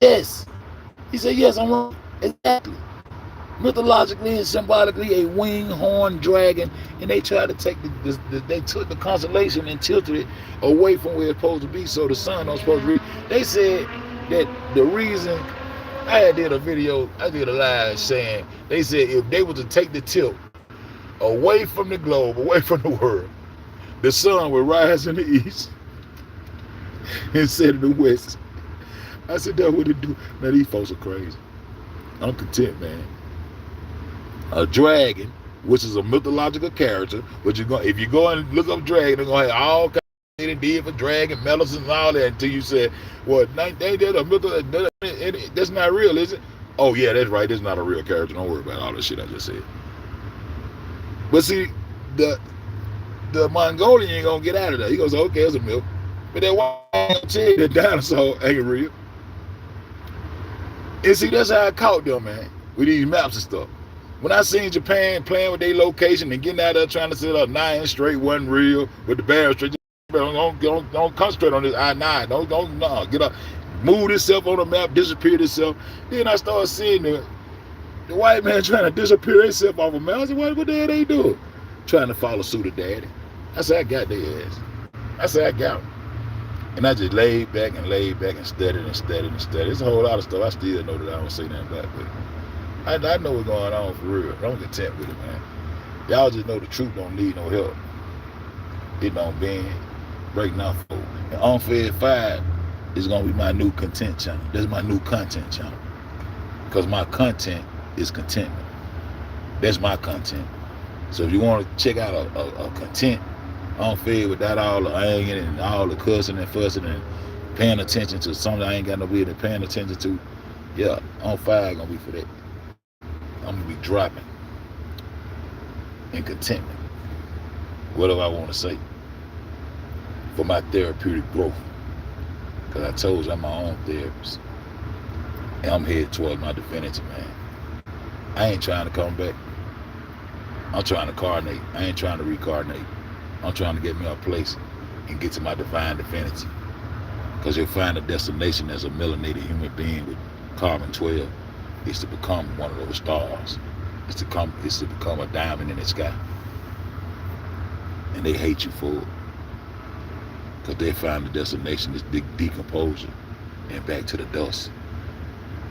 Yes. He said, yes, I'm wrong. Exactly. Mythologically and symbolically, a winged horned dragon, and they tried to take they took the constellation and tilted it away from where it's supposed to be, so the sun don't supposed to be. They said that the reason I did a live saying, they said if they were to take the tilt away from the globe, away from the world, the sun would rise in the east and set in the west. I said, that what it do. Man, these folks are crazy. I'm content, man. A dragon, which is a mythological character, but if you go and look up dragon, they're gonna have all kinds of things they did for dragon, medicine, and all that until you say, well, that's not real, is it? Oh yeah, that's right. That's not a real character. Don't worry about all the shit I just said. But see, the Mongolian ain't gonna get out of there. He goes, okay, it's a myth. But that one tell you the dinosaur ain't real. And see, that's how I caught them, man, with these maps and stuff. When I seen Japan playing with their location and getting out there trying to set up 9 straight, wasn't real, with the barrier straight, don't concentrate on this I-9. Don't get up, move itself on the map, disappear itself. Then I started seeing the white man trying to disappear himself off a map. I said, what the hell they doing? Trying to follow suit of daddy. I said, I got their ass. I said, I got them. And I just laid back and studied and studied and studied. There's a whole lot of stuff I still know that I don't say nothing about, but I know what's going on for real. I'm content with it, man. Y'all just know the truth don't need no help. It don't bend, break, not fold. And Unfed 5 is gonna be my new content channel. That's my new content channel. Because my content is contentment. That's my content. So if you want to check out a content Unfed without all the anging and all the cussing and fussing and paying attention to something I ain't got no business paying attention to, yeah, Unfed gonna be for that. I'm gonna be dropping in contentment. What do I want to say? For my therapeutic growth. Because I told you I'm my own therapist. And I'm headed towards my divinity, man. I ain't trying to come back. I'm trying to carnate. I ain't trying to reincarnate. I'm trying to get me a place and get to my divine divinity. Because you'll find a destination as a melanated human being with carbon 12 is to become one of those stars. It's to become a diamond in the sky. And they hate you for it. Because they find the destination is decomposure and back to the dust.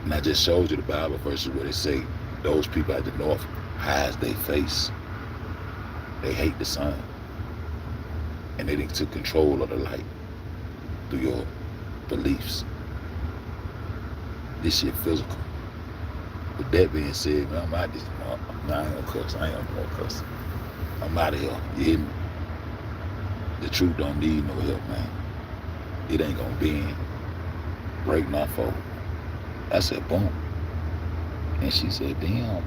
And I just showed you the Bible verses where they say those people at the north hides their face. They hate the sun. And they took control of the light through your beliefs. This shit physical. With that being said, man, I'm out this. I ain't gonna cuss. I ain't gonna cuss. I'm out of here. You hear me? The truth don't need no help, man. It ain't gonna bend, break, not fold. I said, boom. And she said, damn.